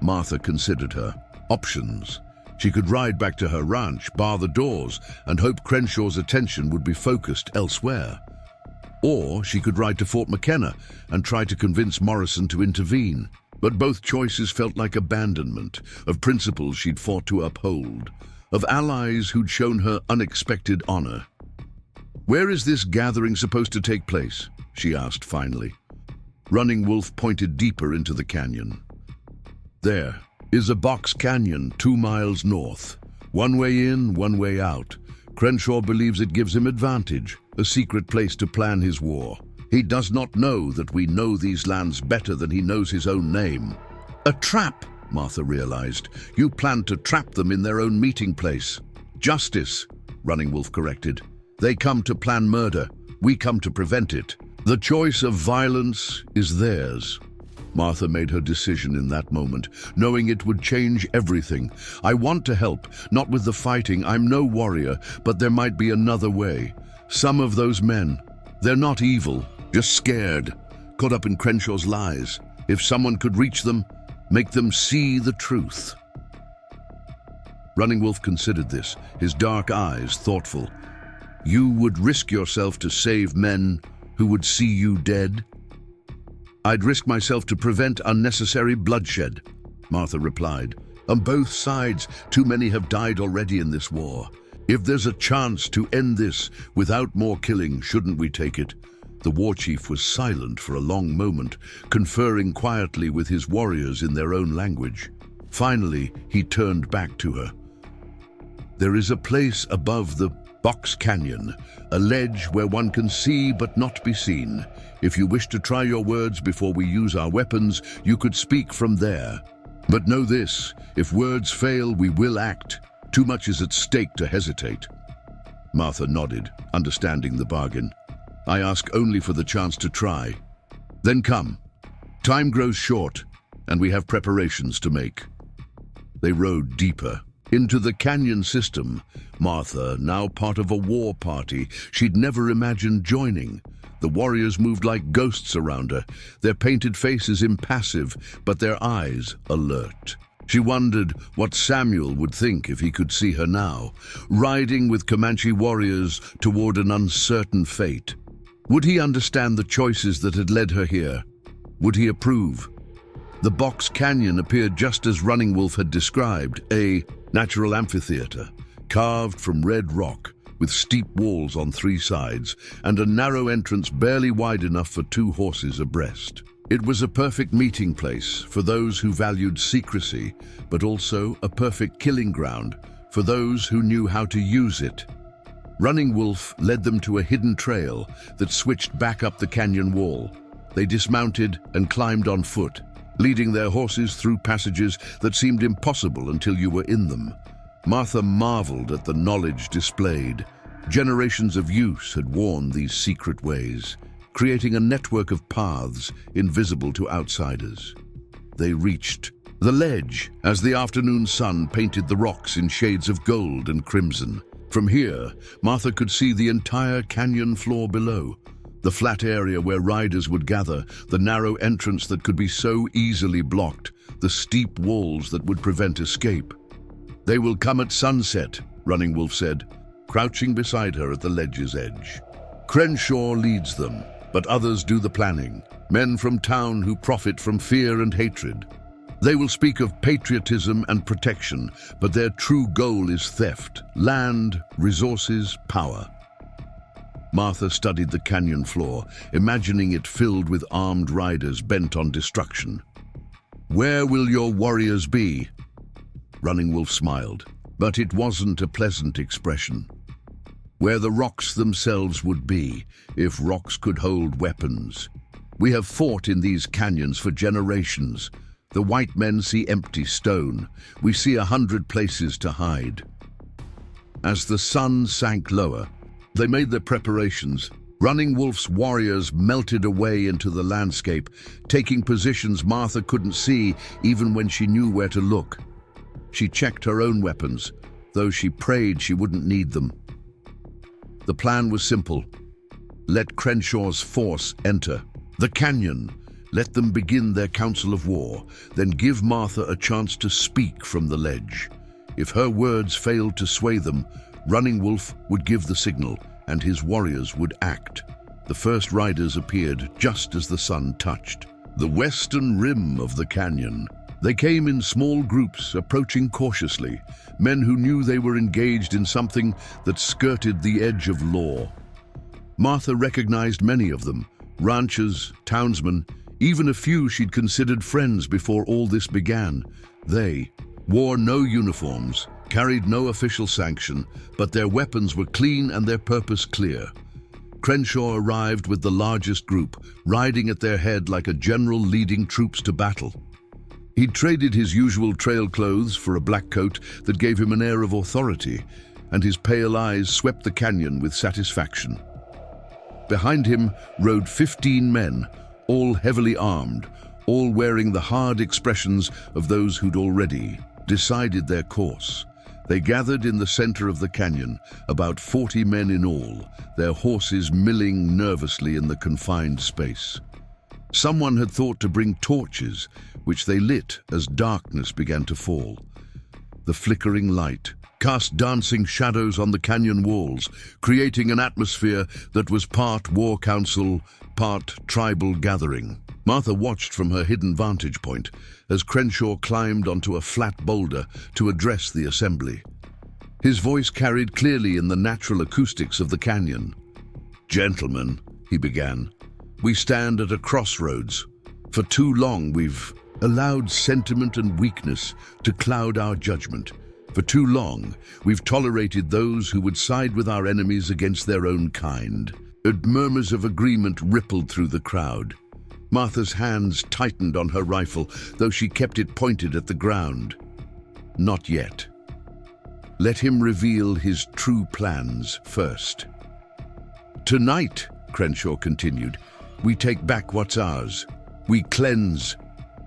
Martha considered her options. She could ride back to her ranch, bar the doors, and hope Crenshaw's attention would be focused elsewhere. Or she could ride to Fort McKenna and try to convince Morrison to intervene. But both choices felt like abandonment of principles she'd fought to uphold, of allies who'd shown her unexpected honor. "Where is this gathering supposed to take place?" she asked finally. Running Wolf pointed deeper into the canyon. "There is a box canyon 2 miles north. One way in, one way out. Crenshaw believes it gives him advantage, a secret place to plan his war. He does not know that we know these lands better than he knows his own name." "A trap," Martha realized. "You planned to trap them in their own meeting place." "Justice," Running Wolf corrected. "They come to plan murder. We come to prevent it. The choice of violence is theirs." Martha made her decision in that moment, knowing it would change everything. "I want to help, not with the fighting. I'm no warrior, but there might be another way. Some of those men, they're not evil, just scared, caught up in Crenshaw's lies. If someone could reach them, make them see the truth." Running Wolf considered this, his dark eyes thoughtful. "You would risk yourself to save men who would see you dead?" "I'd risk myself to prevent unnecessary bloodshed," Martha replied. "On both sides, too many have died already in this war. If there's a chance to end this without more killing, shouldn't we take it?" The war chief was silent for a long moment, conferring quietly with his warriors in their own language. Finally, he turned back to her. "There is a place above the Box Canyon, a ledge where one can see but not be seen. If you wish to try your words before we use our weapons, you could speak from there. But know this, if words fail, we will act. Too much is at stake to hesitate." Martha nodded, understanding the bargain. "I ask only for the chance to try." "Then come. Time grows short, and we have preparations to make." They rode deeper into the canyon system. Martha, now part of a war party she'd never imagined joining. The warriors moved like ghosts around her, their painted faces impassive, but their eyes alert. She wondered what Samuel would think if he could see her now, riding with Comanche warriors toward an uncertain fate. Would he understand the choices that had led her here? Would he approve? The Box Canyon appeared just as Running Wolf had described, a natural amphitheater, carved from red rock, with steep walls on 3 sides, and a narrow entrance barely wide enough for 2 horses abreast. It was a perfect meeting place for those who valued secrecy, but also a perfect killing ground for those who knew how to use it. Running Wolf led them to a hidden trail that switched back up the canyon wall. They dismounted and climbed on foot, leading their horses through passages that seemed impossible until you were in them. Martha marveled at the knowledge displayed. Generations of use had worn these secret ways, creating a network of paths invisible to outsiders. They reached the ledge as the afternoon sun painted the rocks in shades of gold and crimson. From here, Martha could see the entire canyon floor below. The flat area where riders would gather, the narrow entrance that could be so easily blocked, the steep walls that would prevent escape. "They will come at sunset," Running Wolf said, crouching beside her at the ledge's edge. "Crenshaw leads them, but others do the planning, men from town who profit from fear and hatred. They will speak of patriotism and protection, but their true goal is theft, land, resources, power." Martha studied the canyon floor, imagining it filled with armed riders bent on destruction. "Where will your warriors be?" Running Wolf smiled, but it wasn't a pleasant expression. "Where the rocks themselves would be, if rocks could hold weapons. We have fought in these canyons for generations. The white men see empty stone. We see 100 places to hide." As the sun sank lower, they made their preparations. Running Wolf's warriors melted away into the landscape, taking positions Martha couldn't see even when she knew where to look. She checked her own weapons, though she prayed she wouldn't need them. The plan was simple. Let Crenshaw's force enter the canyon. Let them begin their council of war, then give Martha a chance to speak from the ledge. If her words failed to sway them, Running Wolf would give the signal, and his warriors would act. The first riders appeared just as the sun touched. The western rim of the canyon. They came in small groups, approaching cautiously, men who knew they were engaged in something that skirted the edge of law. Martha recognized many of them, ranchers, townsmen, even a few she'd considered friends before all this began. They wore no uniforms, carried no official sanction, but their weapons were clean and their purpose clear. Crenshaw arrived with the largest group, riding at their head like a general leading troops to battle. He'd traded his usual trail clothes for a black coat that gave him an air of authority, and his pale eyes swept the canyon with satisfaction. Behind him rode 15 men, all heavily armed, all wearing the hard expressions of those who'd already decided their course. They gathered in the center of the canyon, about 40 men in all, their horses milling nervously in the confined space. Someone had thought to bring torches, which they lit as darkness began to fall. The flickering light cast dancing shadows on the canyon walls, creating an atmosphere that was part war council, part tribal gathering. Martha watched from her hidden vantage point as Crenshaw climbed onto a flat boulder to address the assembly. His voice carried clearly in the natural acoustics of the canyon. "Gentlemen," he began, "we stand at a crossroads. For too long we've allowed sentiment and weakness to cloud our judgment. For too long we've tolerated those who would side with our enemies against their own kind." Murmurs of agreement rippled through the crowd. Martha's hands tightened on her rifle, though she kept it pointed at the ground. Not yet. Let him reveal his true plans first. "Tonight," Crenshaw continued, "we take back what's ours. We cleanse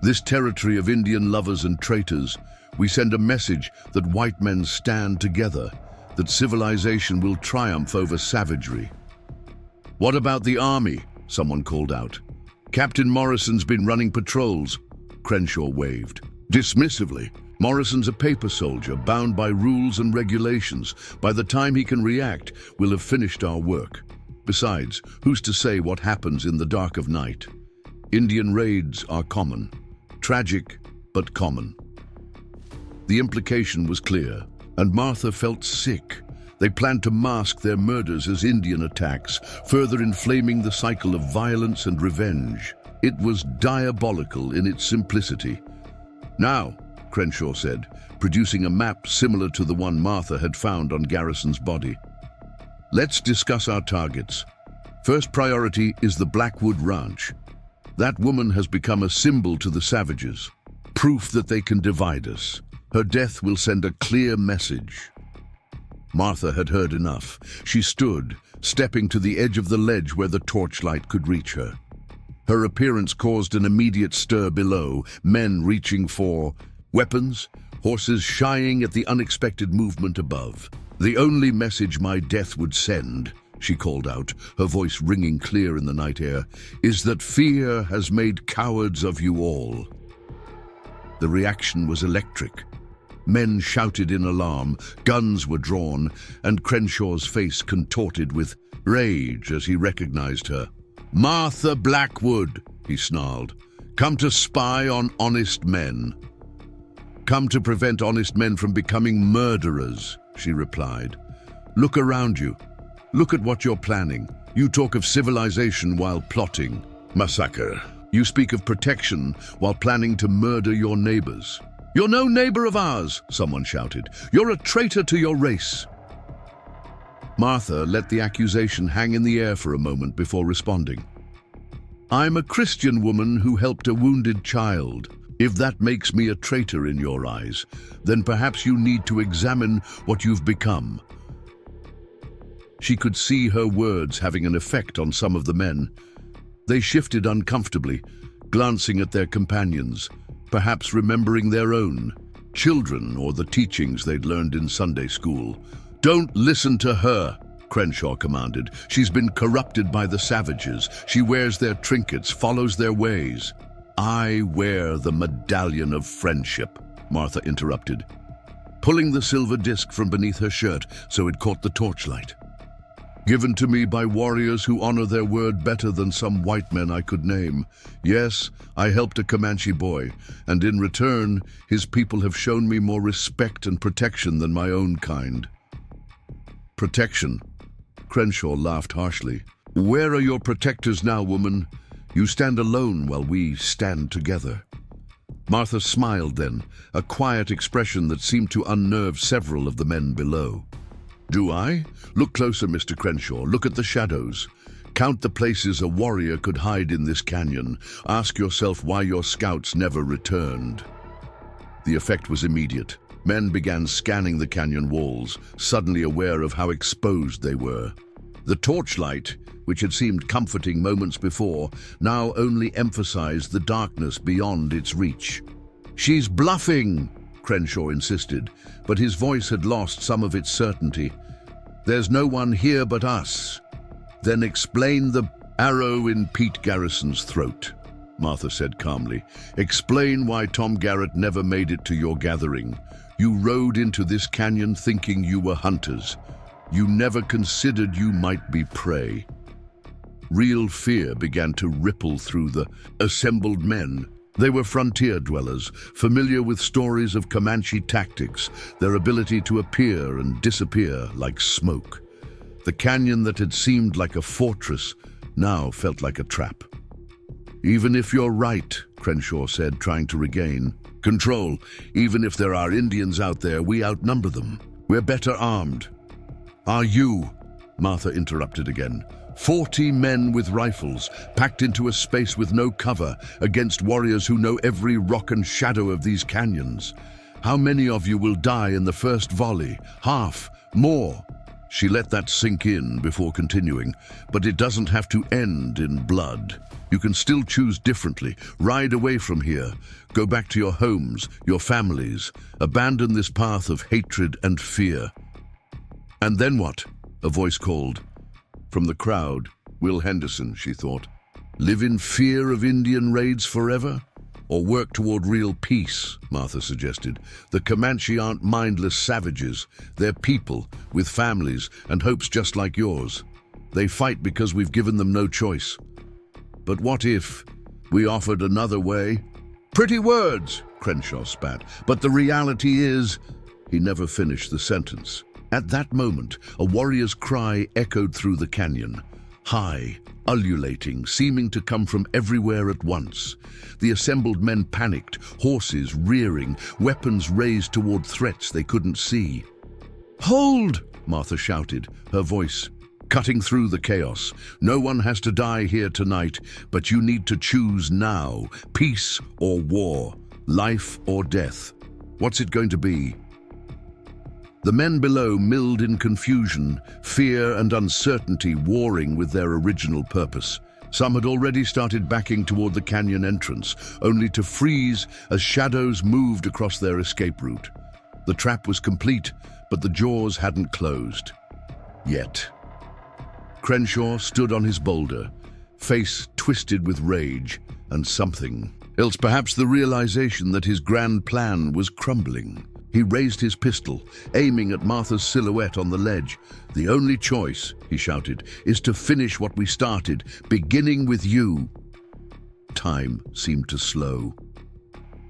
this territory of Indian lovers and traitors. We send a message that white men stand together, that civilization will triumph over savagery." "What about the army?" someone called out. "Captain Morrison's been running patrols." Crenshaw waved. Dismissively, "Morrison's a paper soldier, bound by rules and regulations. By the time he can react, we'll have finished our work. Besides, who's to say what happens in the dark of night? Indian raids are common. Tragic, but common." The implication was clear, and Martha felt sick. They planned to mask their murders as Indian attacks, further inflaming the cycle of violence and revenge. It was diabolical in its simplicity. "Now," Crenshaw said, producing a map similar to the one Martha had found on Garrison's body, "let's discuss our targets. First priority is the Blackwood Ranch. That woman has become a symbol to the savages, proof that they can divide us. Her death will send a clear message." Martha had heard enough. She stood, stepping to the edge of the ledge where the torchlight could reach her. Her appearance caused an immediate stir below, men reaching for weapons, horses shying at the unexpected movement above. "The only message my death would send," she called out, her voice ringing clear in the night air, "is that fear has made cowards of you all." The reaction was electric. Men shouted in alarm, guns were drawn, and Crenshaw's face contorted with rage as he recognized her. "Martha Blackwood," he snarled, "come to spy on honest men." "Come to prevent honest men from becoming murderers," she replied. "Look around you. Look at what you're planning. You talk of civilization while plotting massacre. You speak of protection while planning to murder your neighbors. "You're no neighbor of ours," someone shouted. "You're a traitor to your race." Martha let the accusation hang in the air for a moment before responding. "I'm a Christian woman who helped a wounded child. If that makes me a traitor in your eyes, then perhaps you need to examine what you've become." She could see her words having an effect on some of the men. They shifted uncomfortably, glancing at their companions, perhaps remembering their own children or the teachings they'd learned in Sunday school. "Don't listen to her," Crenshaw commanded. "She's been corrupted by the savages. She wears their trinkets, follows their ways." "I wear the medallion of friendship," Martha interrupted, pulling the silver disc from beneath her shirt so it caught the torchlight. given to me by warriors who honor their word better than some white men I could name. Yes, I helped a Comanche boy, and in return, his people have shown me more respect and protection than my own kind. Protection? Crenshaw laughed harshly. Where are your protectors now, woman? You stand alone while we stand together. Martha smiled then, a quiet expression that seemed to unnerve several of the men below. Do I? Look closer, Mr. Crenshaw. Look at the shadows. Count the places a warrior could hide in this canyon. Ask yourself why your scouts never returned. The effect was immediate. Men began scanning the canyon walls, suddenly aware of how exposed they were. The torchlight, which had seemed comforting moments before, now only emphasized the darkness beyond its reach. She's bluffing, Crenshaw insisted, but his voice had lost some of its certainty. There's no one here but us. Then explain the arrow in Pete Garrison's throat, Martha said calmly. Explain why Tom Garrett never made it to your gathering. You rode into this canyon thinking you were hunters. You never considered you might be prey. Real fear began to ripple through the assembled men. They were frontier dwellers, familiar with stories of Comanche tactics, their ability to appear and disappear like smoke. The canyon that had seemed like a fortress now felt like a trap. Even if you're right, Crenshaw said, trying to regain control. Even if there are Indians out there, we outnumber them. We're better armed. Are you? Martha interrupted again. 40 men with rifles, packed into a space with no cover, against warriors who know every rock and shadow of these canyons. How many of you will die in the first volley? Half? More? She let that sink in before continuing. But it doesn't have to end in blood. You can still choose differently. Ride away from here. Go back to your homes, your families. Abandon this path of hatred and fear. And then what? A voice called. From the crowd, Will Henderson, she thought. Live in fear of Indian raids forever? Or work toward real peace, Martha suggested. The Comanche aren't mindless savages. They're people, with families and hopes just like yours. They fight because we've given them no choice. But what if we offered another way? Pretty words, Crenshaw spat. But the reality is... He never finished the sentence. At that moment, a warrior's cry echoed through the canyon. High, ululating, seeming to come from everywhere at once. The assembled men panicked, horses rearing, weapons raised toward threats they couldn't see. Hold! Martha shouted, her voice cutting through the chaos. No one has to die here tonight, but you need to choose now. Peace or war, life or death. What's it going to be? The men below milled in confusion, fear and uncertainty warring with their original purpose. Some had already started backing toward the canyon entrance, only to freeze as shadows moved across their escape route. The trap was complete, but the jaws hadn't closed. Yet. Crenshaw stood on his boulder, face twisted with rage and something else, perhaps the realization that his grand plan was crumbling. He raised his pistol, aiming at Martha's silhouette on the ledge. The only choice, he shouted, is to finish what we started, beginning with you. Time seemed to slow.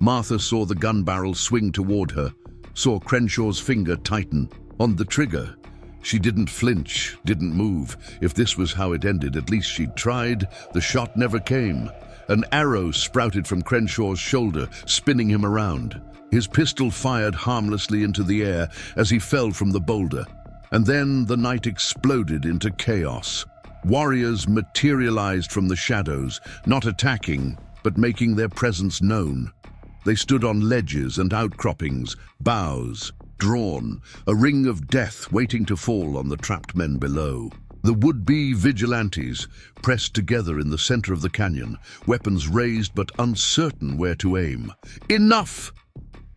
Martha saw the gun barrel swing toward her, saw Crenshaw's finger tighten on the trigger. She didn't flinch, didn't move. If this was how it ended, at least she'd tried. The shot never came. An arrow sprouted from Crenshaw's shoulder, spinning him around. His pistol fired harmlessly into the air as he fell from the boulder. And then the night exploded into chaos. Warriors materialized from the shadows, not attacking, but making their presence known. They stood on ledges and outcroppings, boughs, drawn, a ring of death waiting to fall on the trapped men below. The would-be vigilantes pressed together in the center of the canyon, weapons raised but uncertain where to aim. Enough!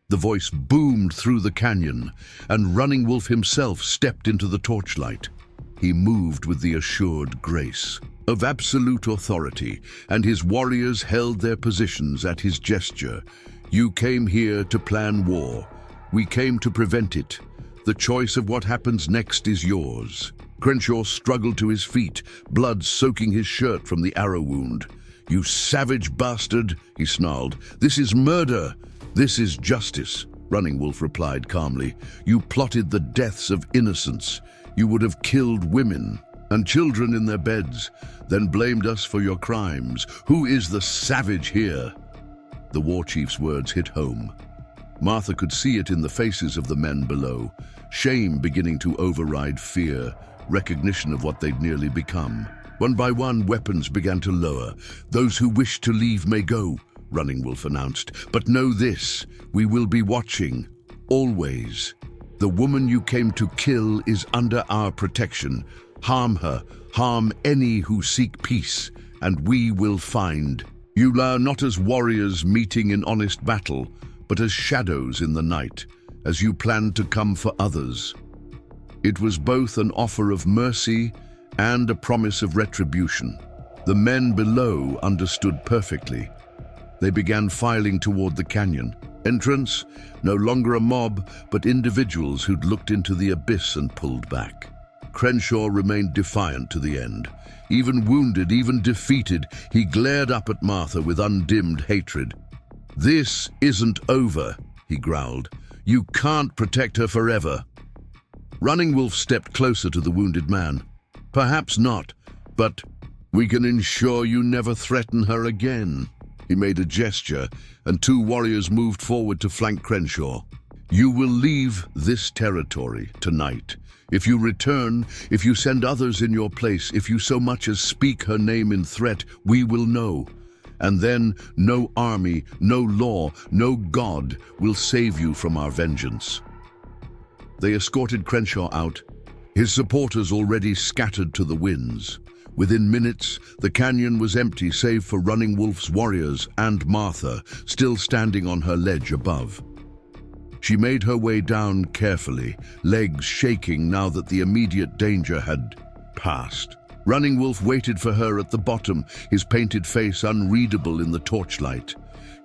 The voice boomed through the canyon, and Running Wolf himself stepped into the torchlight. He moved with the assured grace of absolute authority, and his warriors held their positions at his gesture. You came here to plan war. We came to prevent it. The choice of what happens next is yours. Crenshaw struggled to his feet, blood soaking his shirt from the arrow wound. "You savage bastard," he snarled. "This is murder. This is justice." Running Wolf replied calmly. "You plotted the deaths of innocents. You would have killed women and children in their beds, then blamed us for your crimes. Who is the savage here?" The war chief's words hit home. Martha could see it in the faces of the men below. Shame beginning to override fear, recognition of what they'd nearly become. One by one, weapons began to lower. "Those who wish to leave may go," Running Wolf announced. "But know this, we will be watching, always. The woman you came to kill is under our protection. Harm her, harm any who seek peace, and we will find. You are not as warriors meeting in honest battle, but as shadows in the night, as you plan to come for others." It was both an offer of mercy and a promise of retribution. The men below understood perfectly. They began filing toward the canyon. Entrance, no longer a mob, but individuals who'd looked into the abyss and pulled back. Crenshaw remained defiant to the end. Even wounded, even defeated, he glared up at Martha with undimmed hatred. "This isn't over," he growled. "You can't protect her forever." Running Wolf stepped closer to the wounded man. "Perhaps not, but we can ensure you never threaten her again." He made a gesture, and two warriors moved forward to flank Crenshaw. "You will leave this territory tonight. If you return, if you send others in your place, if you so much as speak her name in threat, we will know. And then no army, no law, no God will save you from our vengeance." They escorted Crenshaw out, his supporters already scattered to the winds. Within minutes, the canyon was empty save for Running Wolf's warriors and Martha, still standing on her ledge above. She made her way down carefully, legs shaking now that the immediate danger had passed. Running Wolf waited for her at the bottom, his painted face unreadable in the torchlight.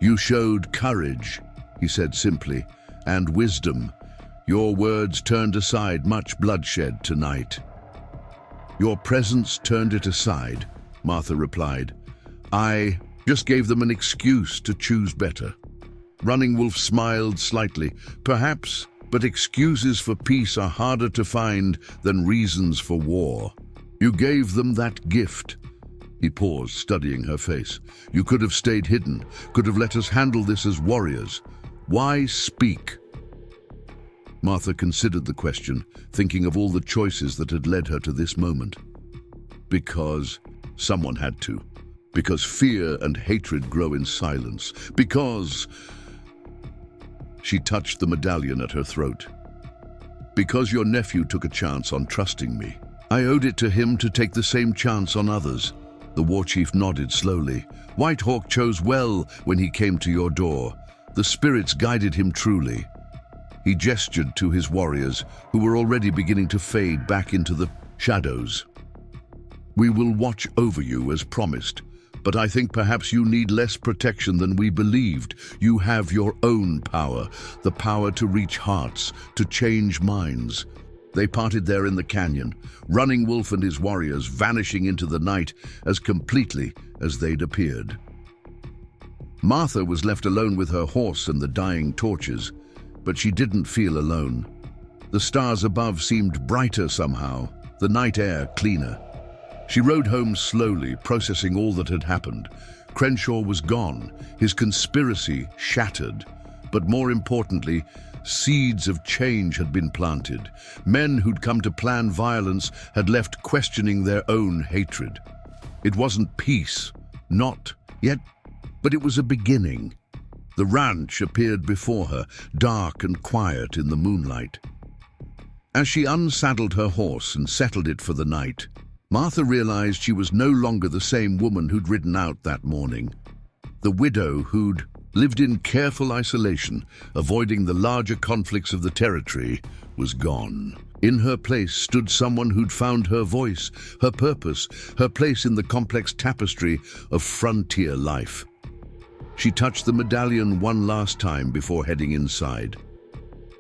"You showed courage," he said simply, "and wisdom. Your words turned aside much bloodshed tonight." "Your presence turned it aside," Martha replied. "I just gave them an excuse to choose better." Running Wolf smiled slightly. "Perhaps, but excuses for peace are harder to find than reasons for war. You gave them that gift." He paused, studying her face. "You could have stayed hidden, could have let us handle this as warriors. Why speak?" Martha considered the question, thinking of all the choices that had led her to this moment. Because someone had to. Because fear and hatred grow in silence. Because... She touched the medallion at her throat. "Because your nephew took a chance on trusting me. I owed it to him to take the same chance on others." The war chief nodded slowly. "White Hawk chose well when he came to your door. The spirits guided him truly." He gestured to his warriors, who were already beginning to fade back into the shadows. "We will watch over you as promised, but I think perhaps you need less protection than we believed. You have your own power, the power to reach hearts, to change minds." They parted there in the canyon, Running Wolf and his warriors vanishing into the night as completely as they'd appeared. Martha was left alone with her horse and the dying torches, but she didn't feel alone. The stars above seemed brighter somehow, the night air cleaner. She rode home slowly, processing all that had happened. Crenshaw was gone, his conspiracy shattered, but more importantly, seeds of change had been planted. Men who'd come to plan violence had left questioning their own hatred. It wasn't peace, not yet, but it was a beginning. The ranch appeared before her, dark and quiet in the moonlight. As she unsaddled her horse and settled it for the night, Martha realized she was no longer the same woman who'd ridden out that morning. The widow who'd lived in careful isolation, avoiding the larger conflicts of the territory, was gone. In her place stood someone who'd found her voice, her purpose, her place in the complex tapestry of frontier life. She touched the medallion one last time before heading inside.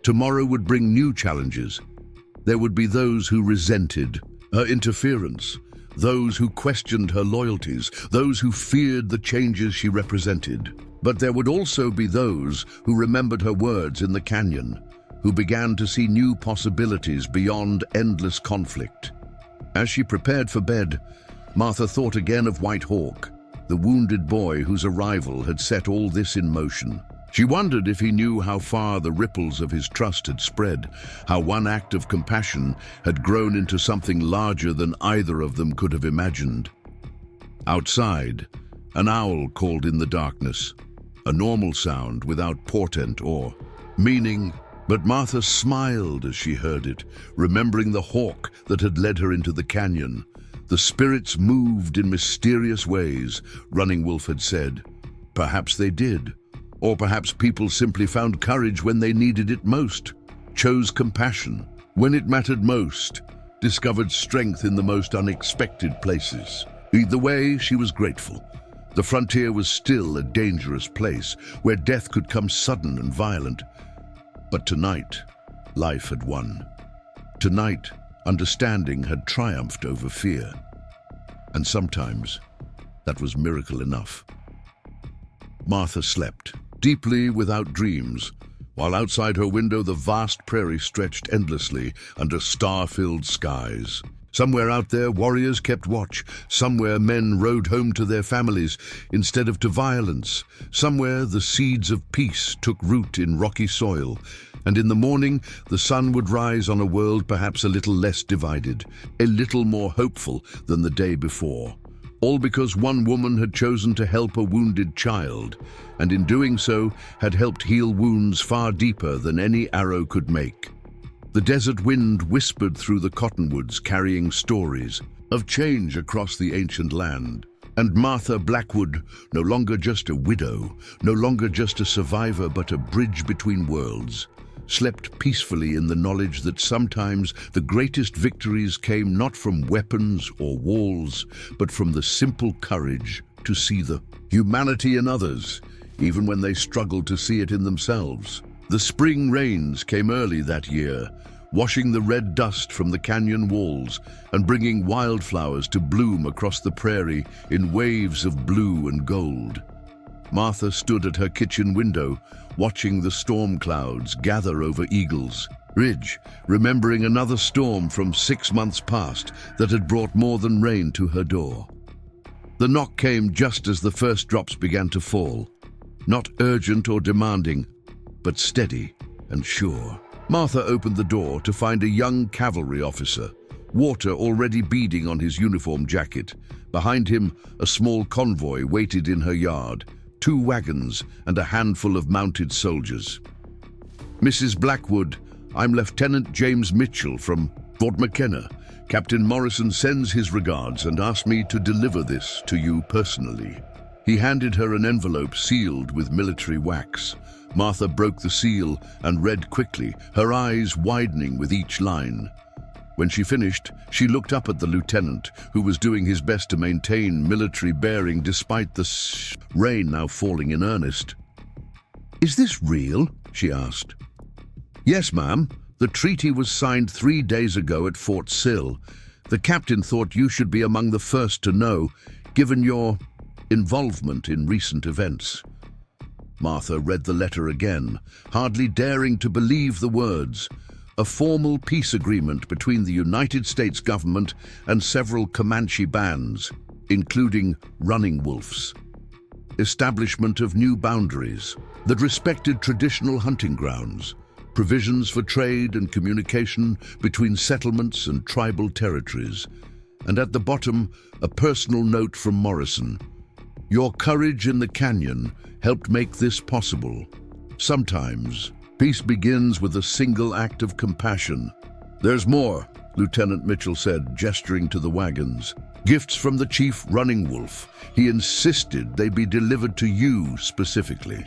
Tomorrow would bring new challenges. There would be those who resented, her interference, those who questioned her loyalties, those who feared the changes she represented. But there would also be those who remembered her words in the canyon, who began to see new possibilities beyond endless conflict. As she prepared for bed, Martha thought again of White Hawk, the wounded boy whose arrival had set all this in motion. She wondered if he knew how far the ripples of his trust had spread, how one act of compassion had grown into something larger than either of them could have imagined. Outside, an owl called in the darkness, a normal sound without portent or meaning, but Martha smiled as she heard it, remembering the hawk that had led her into the canyon. The spirits moved in mysterious ways, Running Wolf had said. Perhaps they did. Or perhaps people simply found courage when they needed it most, chose compassion when it mattered most, discovered strength in the most unexpected places. Either way, she was grateful. The frontier was still a dangerous place, where death could come sudden and violent. But tonight, life had won. Tonight, understanding had triumphed over fear. And sometimes, that was miracle enough. Martha slept, deeply without dreams, while outside her window the vast prairie stretched endlessly under star-filled skies. Somewhere out there, warriors kept watch. Somewhere, men rode home to their families instead of to violence. Somewhere, the seeds of peace took root in rocky soil. And in the morning, the sun would rise on a world perhaps a little less divided, a little more hopeful than the day before. All because one woman had chosen to help a wounded child, and in doing so had helped heal wounds far deeper than any arrow could make. The desert wind whispered through the cottonwoods, carrying stories of change across the ancient land. And Martha Blackwood, no longer just a widow, no longer just a survivor but a bridge between worlds, slept peacefully in the knowledge that sometimes the greatest victories came not from weapons or walls, but from the simple courage to see the humanity in others, even when they struggled to see it in themselves. The spring rains came early that year, washing the red dust from the canyon walls and bringing wildflowers to bloom across the prairie in waves of blue and gold. Martha stood at her kitchen window, watching the storm clouds gather over Eagles Ridge, remembering another storm from 6 months past that had brought more than rain to her door. The knock came just as the first drops began to fall, not urgent or demanding, but steady and sure. Martha opened the door to find a young cavalry officer, water already beading on his uniform jacket. Behind him, a small convoy waited in her yard, 2 wagons and a handful of mounted soldiers. "Mrs. Blackwood, I'm Lieutenant James Mitchell from Fort McKenna. Captain Morrison sends his regards and asked me to deliver this to you personally." He handed her an envelope sealed with military wax. Martha broke the seal and read quickly, her eyes widening with each line. When she finished, she looked up at the lieutenant, who was doing his best to maintain military bearing despite the rain now falling in earnest. "Is this real?" she asked. "Yes, ma'am. The treaty was signed 3 days ago at Fort Sill. The captain thought you should be among the first to know, given your involvement in recent events." Martha read the letter again, hardly daring to believe the words. A formal peace agreement between the United States government and several Comanche bands, including Running Wolves. Establishment of new boundaries that respected traditional hunting grounds. Provisions for trade and communication between settlements and tribal territories. And at the bottom, a personal note from Morrison. "Your courage in the canyon helped make this possible. Sometimes, peace begins with a single act of compassion." "There's more," Lieutenant Mitchell said, gesturing to the wagons. "Gifts from the chief Running Wolf. He insisted they be delivered to you specifically."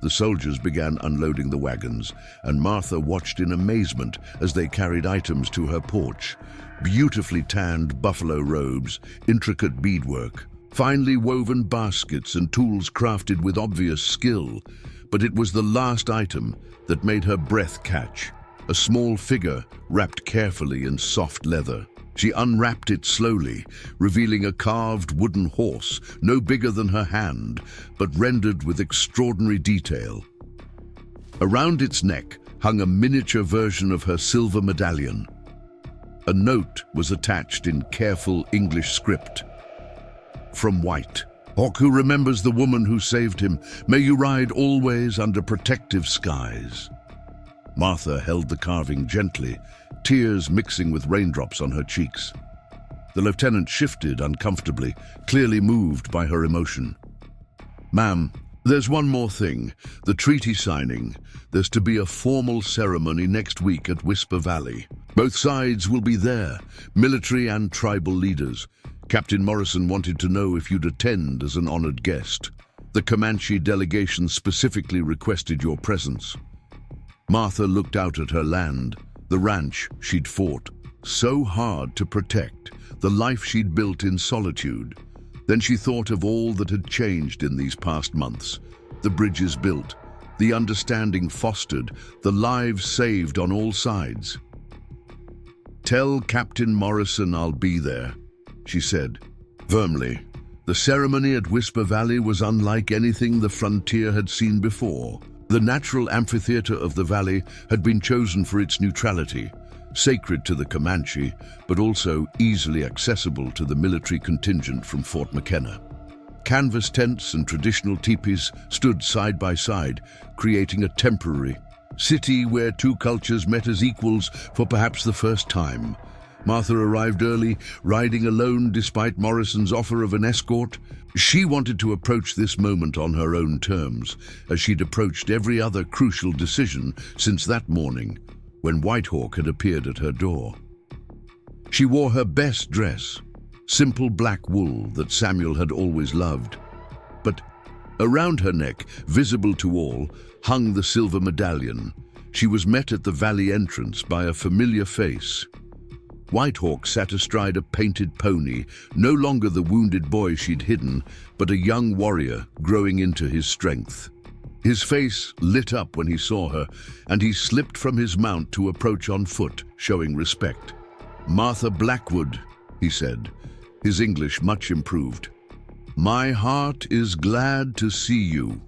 The soldiers began unloading the wagons, and Martha watched in amazement as they carried items to her porch. Beautifully tanned buffalo robes, intricate beadwork, finely woven baskets and tools crafted with obvious skill. But it was the last item that made her breath catch. a small figure wrapped carefully in soft leather. She unwrapped it slowly, revealing a carved wooden horse, no bigger than her hand, but rendered with extraordinary detail. Around its neck hung a miniature version of her silver medallion. A note was attached in careful English script. From White Hawk, who remembers the woman who saved him, may you ride always under protective skies. Martha held the carving gently, tears mixing with raindrops on her cheeks. The lieutenant shifted uncomfortably, clearly moved by her emotion. Ma'am, there's one more thing. The treaty signing. There's to be a formal ceremony next week at Whisper Valley. Both sides will be there, military and tribal leaders. Captain Morrison wanted to know if you'd attend as an honored guest. The Comanche delegation specifically requested your presence. Martha looked out at her land, the ranch she'd fought so hard to protect, the life she'd built in solitude. Then she thought of all that had changed in these past months. The bridges built, the understanding fostered, the lives saved on all sides. "Tell Captain Morrison I'll be there," she said, firmly. The ceremony at Whisper Valley was unlike anything the frontier had seen before. The natural amphitheater of the valley had been chosen for its neutrality, sacred to the Comanche, but also easily accessible to the military contingent from Fort McKenna. Canvas tents and traditional teepees stood side by side, creating a temporary city where two cultures met as equals for perhaps the first time. Martha arrived early, riding alone despite Morrison's offer of an escort. She wanted to approach this moment on her own terms, as she'd approached every other crucial decision since that morning when White Hawk had appeared at her door. She wore her best dress, simple black wool that Samuel had always loved. But around her neck, visible to all, hung the silver medallion. She was met at the valley entrance by a familiar face. White Hawk sat astride a painted pony, no longer the wounded boy she'd hidden, but a young warrior growing into his strength. His face lit up when he saw her, and he slipped from his mount to approach on foot, showing respect. "Martha Blackwood," he said, his English much improved. "My heart is glad to see you."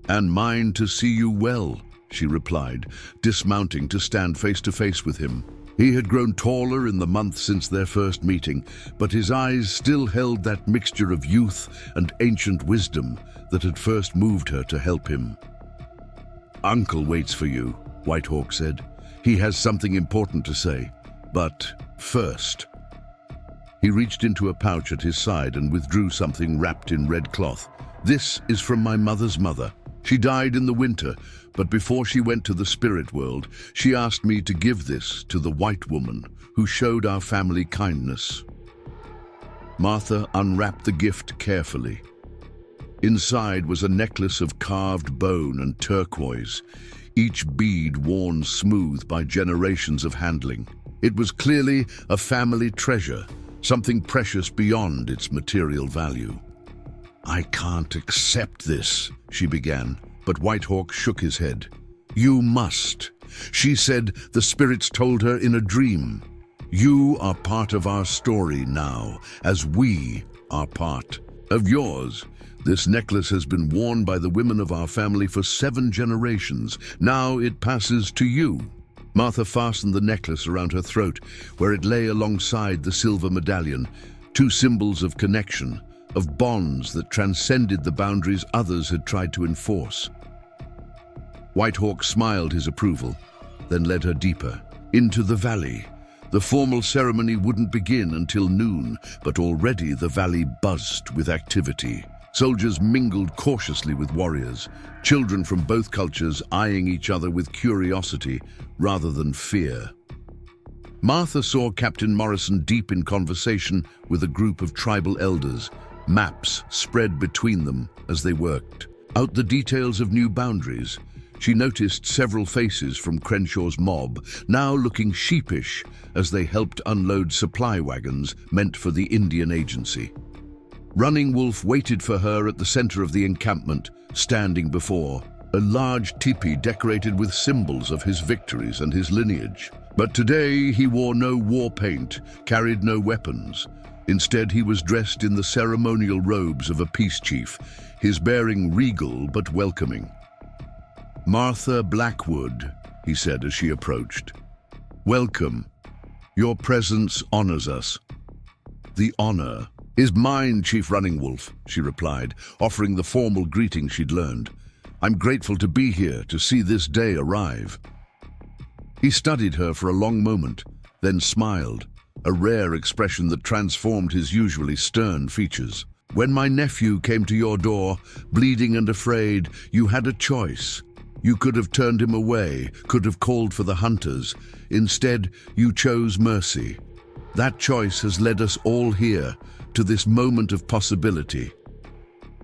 "And mine to see you well," she replied, dismounting to stand face to face with him. He had grown taller in the month since their first meeting, but his eyes still held that mixture of youth and ancient wisdom that had first moved her to help him. "Uncle waits for you," White Hawk said. "He has something important to say. But first..." He reached into a pouch at his side and withdrew something wrapped in red cloth. "This is from my mother's mother. She died in the winter, but before she went to the spirit world, she asked me to give this to the white woman who showed our family kindness." Martha unwrapped the gift carefully. Inside was a necklace of carved bone and turquoise, each bead worn smooth by generations of handling. It was clearly a family treasure, something precious beyond its material value. "I can't accept this," she began, but White Hawk shook his head. "You must," she said. The spirits told her in a dream. "You are part of our story now, as we are part of yours. This necklace has been worn by the women of our family for 7 generations. Now it passes to you." Martha fastened the necklace around her throat, where it lay alongside the silver medallion, 2 symbols of connection, of bonds that transcended the boundaries others had tried to enforce. White Hawk smiled his approval, then led her deeper, into the valley. The formal ceremony wouldn't begin until noon, but already the valley buzzed with activity. Soldiers mingled cautiously with warriors, children from both cultures eyeing each other with curiosity rather than fear. Martha saw Captain Morrison deep in conversation with a group of tribal elders, maps spread between them as they worked out the details of new boundaries. She noticed several faces from Crenshaw's mob, now looking sheepish as they helped unload supply wagons meant for the Indian agency. Running Wolf waited for her at the center of the encampment, standing before a large teepee decorated with symbols of his victories and his lineage. But today he wore no war paint, carried no weapons. Instead, he was dressed in the ceremonial robes of a peace chief, his bearing regal but welcoming. "Martha Blackwood," he said as she approached. "Welcome. Your presence honors us." "The honor is mine, Chief Running Wolf," she replied, offering the formal greeting she'd learned. "I'm grateful to be here, to see this day arrive." He studied her for a long moment, then smiled, a rare expression that transformed his usually stern features. "When my nephew came to your door, bleeding and afraid, you had a choice. You could have turned him away, could have called for the hunters. Instead, you chose mercy. That choice has led us all here, to this moment of possibility."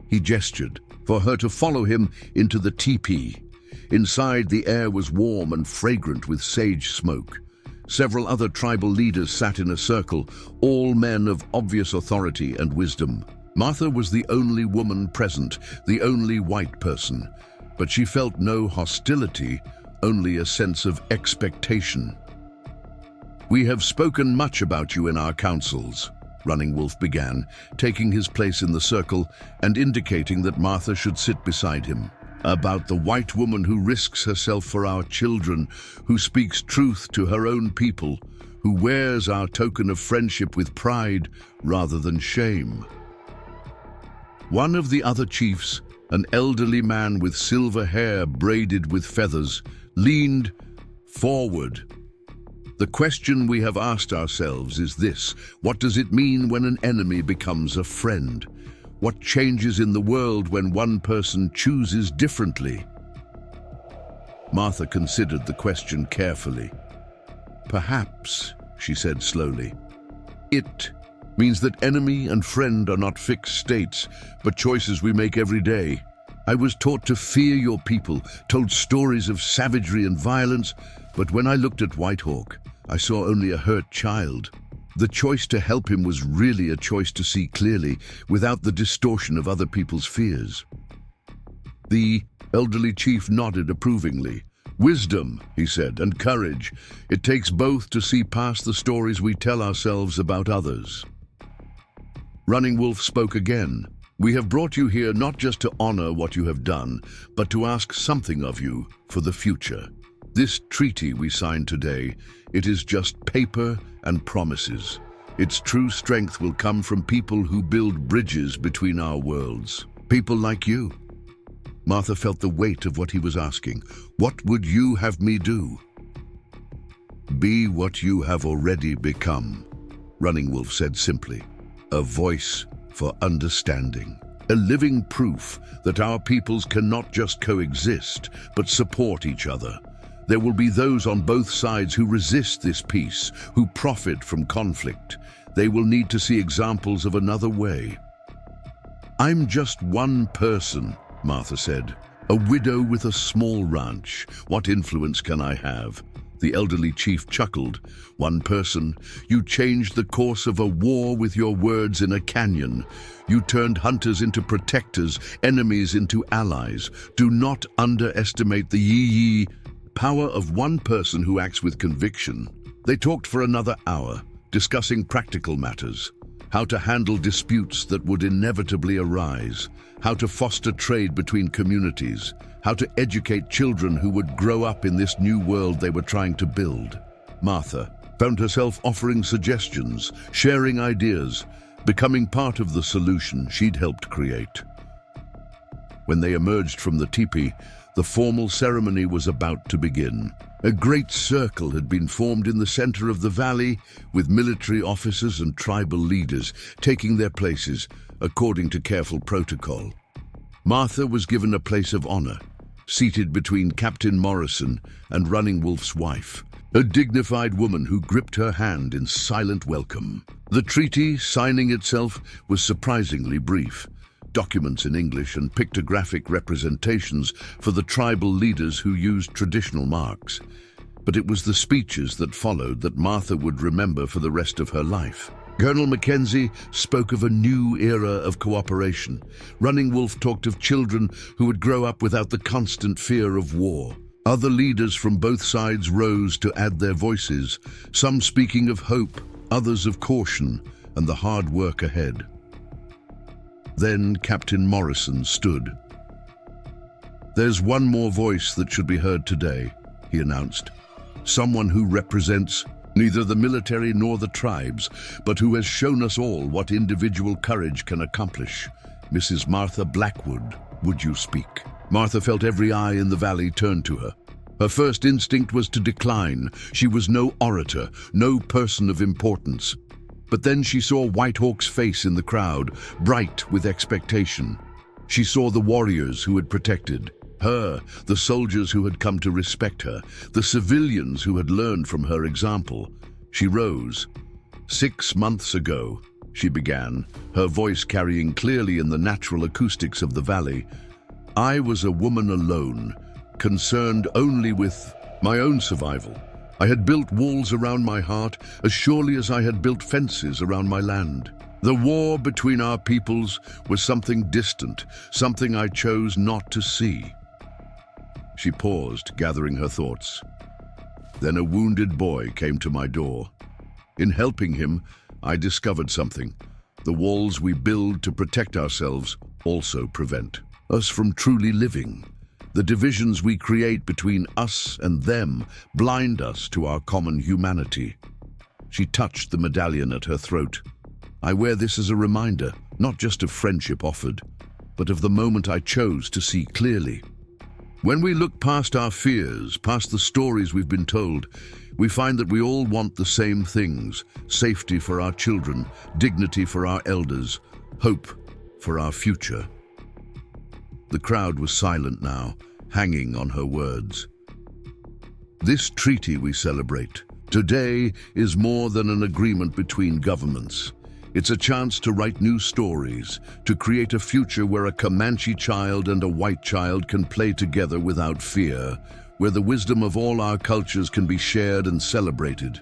He gestured for her to follow him into the teepee. Inside, the air was warm and fragrant with sage smoke. Several other tribal leaders sat in a circle, all men of obvious authority and wisdom. Martha was the only woman present, the only white person, but she felt no hostility, only a sense of expectation. "We have spoken much about you in our councils," Running Wolf began, taking his place in the circle and indicating that Martha should sit beside him. "About the white woman who risks herself for our children, who speaks truth to her own people, who wears our token of friendship with pride rather than shame." One of the other chiefs, an elderly man with silver hair braided with feathers, leaned forward. "The question we have asked ourselves is this: what does it mean when an enemy becomes a friend? What changes in the world when one person chooses differently?" Martha considered the question carefully. "Perhaps," she said slowly, "it means that enemy and friend are not fixed states, but choices we make every day. I was taught to fear your people, told stories of savagery and violence, but when I looked at Whitehawk, I saw only a hurt child. The choice to help him was really a choice to see clearly, without the distortion of other people's fears." The elderly chief nodded approvingly. "Wisdom," he said, "and courage. It takes both to see past the stories we tell ourselves about others." Running Wolf spoke again. "We have brought you here not just to honor what you have done, but to ask something of you for the future. This treaty we signed today, it is just paper and promises. Its true strength will come from people who build bridges between our worlds. People like you." Martha felt the weight of what he was asking. "What would you have me do?" "Be what you have already become," Running Wolf said simply. "A voice for understanding. A living proof that our peoples cannot just coexist, but support each other. There will be those on both sides who resist this peace, who profit from conflict. They will need to see examples of another way." "I'm just one person," Martha said. "A widow with a small ranch. What influence can I have?" The elderly chief chuckled. "One person. You changed the course of a war with your words in a canyon. You turned hunters into protectors, enemies into allies. Do not underestimate the power of one person who acts with conviction." They talked for another hour, discussing practical matters, how to handle disputes that would inevitably arise, how to foster trade between communities, how to educate children who would grow up in this new world they were trying to build. Martha found herself offering suggestions, sharing ideas, becoming part of the solution she'd helped create. When they emerged from the teepee, the formal ceremony was about to begin. A great circle had been formed in the center of the valley, with military officers and tribal leaders taking their places according to careful protocol. Martha was given a place of honor, seated between Captain Morrison and Running Wolf's wife, a dignified woman who gripped her hand in silent welcome. The treaty, signing itself, was surprisingly brief. Documents in English and pictographic representations for the tribal leaders who used traditional marks. But it was the speeches that followed that Martha would remember for the rest of her life. Colonel Mackenzie spoke of a new era of cooperation. Running Wolf talked of children who would grow up without the constant fear of war. Other leaders from both sides rose to add their voices, some speaking of hope, others of caution and the hard work ahead. Then Captain Morrison stood. "There's one more voice that should be heard today," he announced. "Someone who represents neither the military nor the tribes, but who has shown us all what individual courage can accomplish. Mrs. Martha Blackwood, would you speak?" Martha felt every eye in the valley turn to her. Her first instinct was to decline. She was no orator, no person of importance. But then she saw White Hawk's face in the crowd, bright with expectation. She saw the warriors who had protected her, the soldiers who had come to respect her, the civilians who had learned from her example. She rose. "6 months ago," she began, her voice carrying clearly in the natural acoustics of the valley, "I was a woman alone, concerned only with my own survival. I had built walls around my heart as surely as I had built fences around my land. The war between our peoples was something distant, something I chose not to see." She paused, gathering her thoughts. "Then a wounded boy came to my door. In helping him, I discovered something. The walls we build to protect ourselves also prevent us from truly living. The divisions we create between us and them blind us to our common humanity." She touched the medallion at her throat. "I wear this as a reminder, not just of friendship offered, but of the moment I chose to see clearly. When we look past our fears, past the stories we've been told, we find that we all want the same things: safety for our children, dignity for our elders, hope for our future." The crowd was silent now, hanging on her words. "This treaty we celebrate today is more than an agreement between governments. It's a chance to write new stories, to create a future where a Comanche child and a white child can play together without fear, where the wisdom of all our cultures can be shared and celebrated."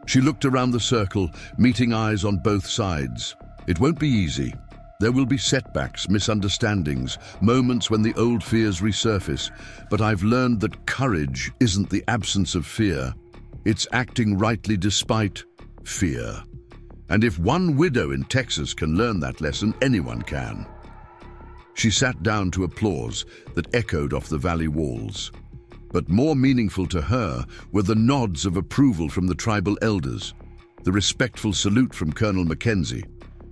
She looked around the circle, meeting eyes on both sides. "It won't be easy. There will be setbacks, misunderstandings, moments when the old fears resurface, but I've learned that courage isn't the absence of fear. It's acting rightly despite fear. And if one widow in Texas can learn that lesson, anyone can." She sat down to applause that echoed off the valley walls. But more meaningful to her were the nods of approval from the tribal elders, the respectful salute from Colonel Mackenzie,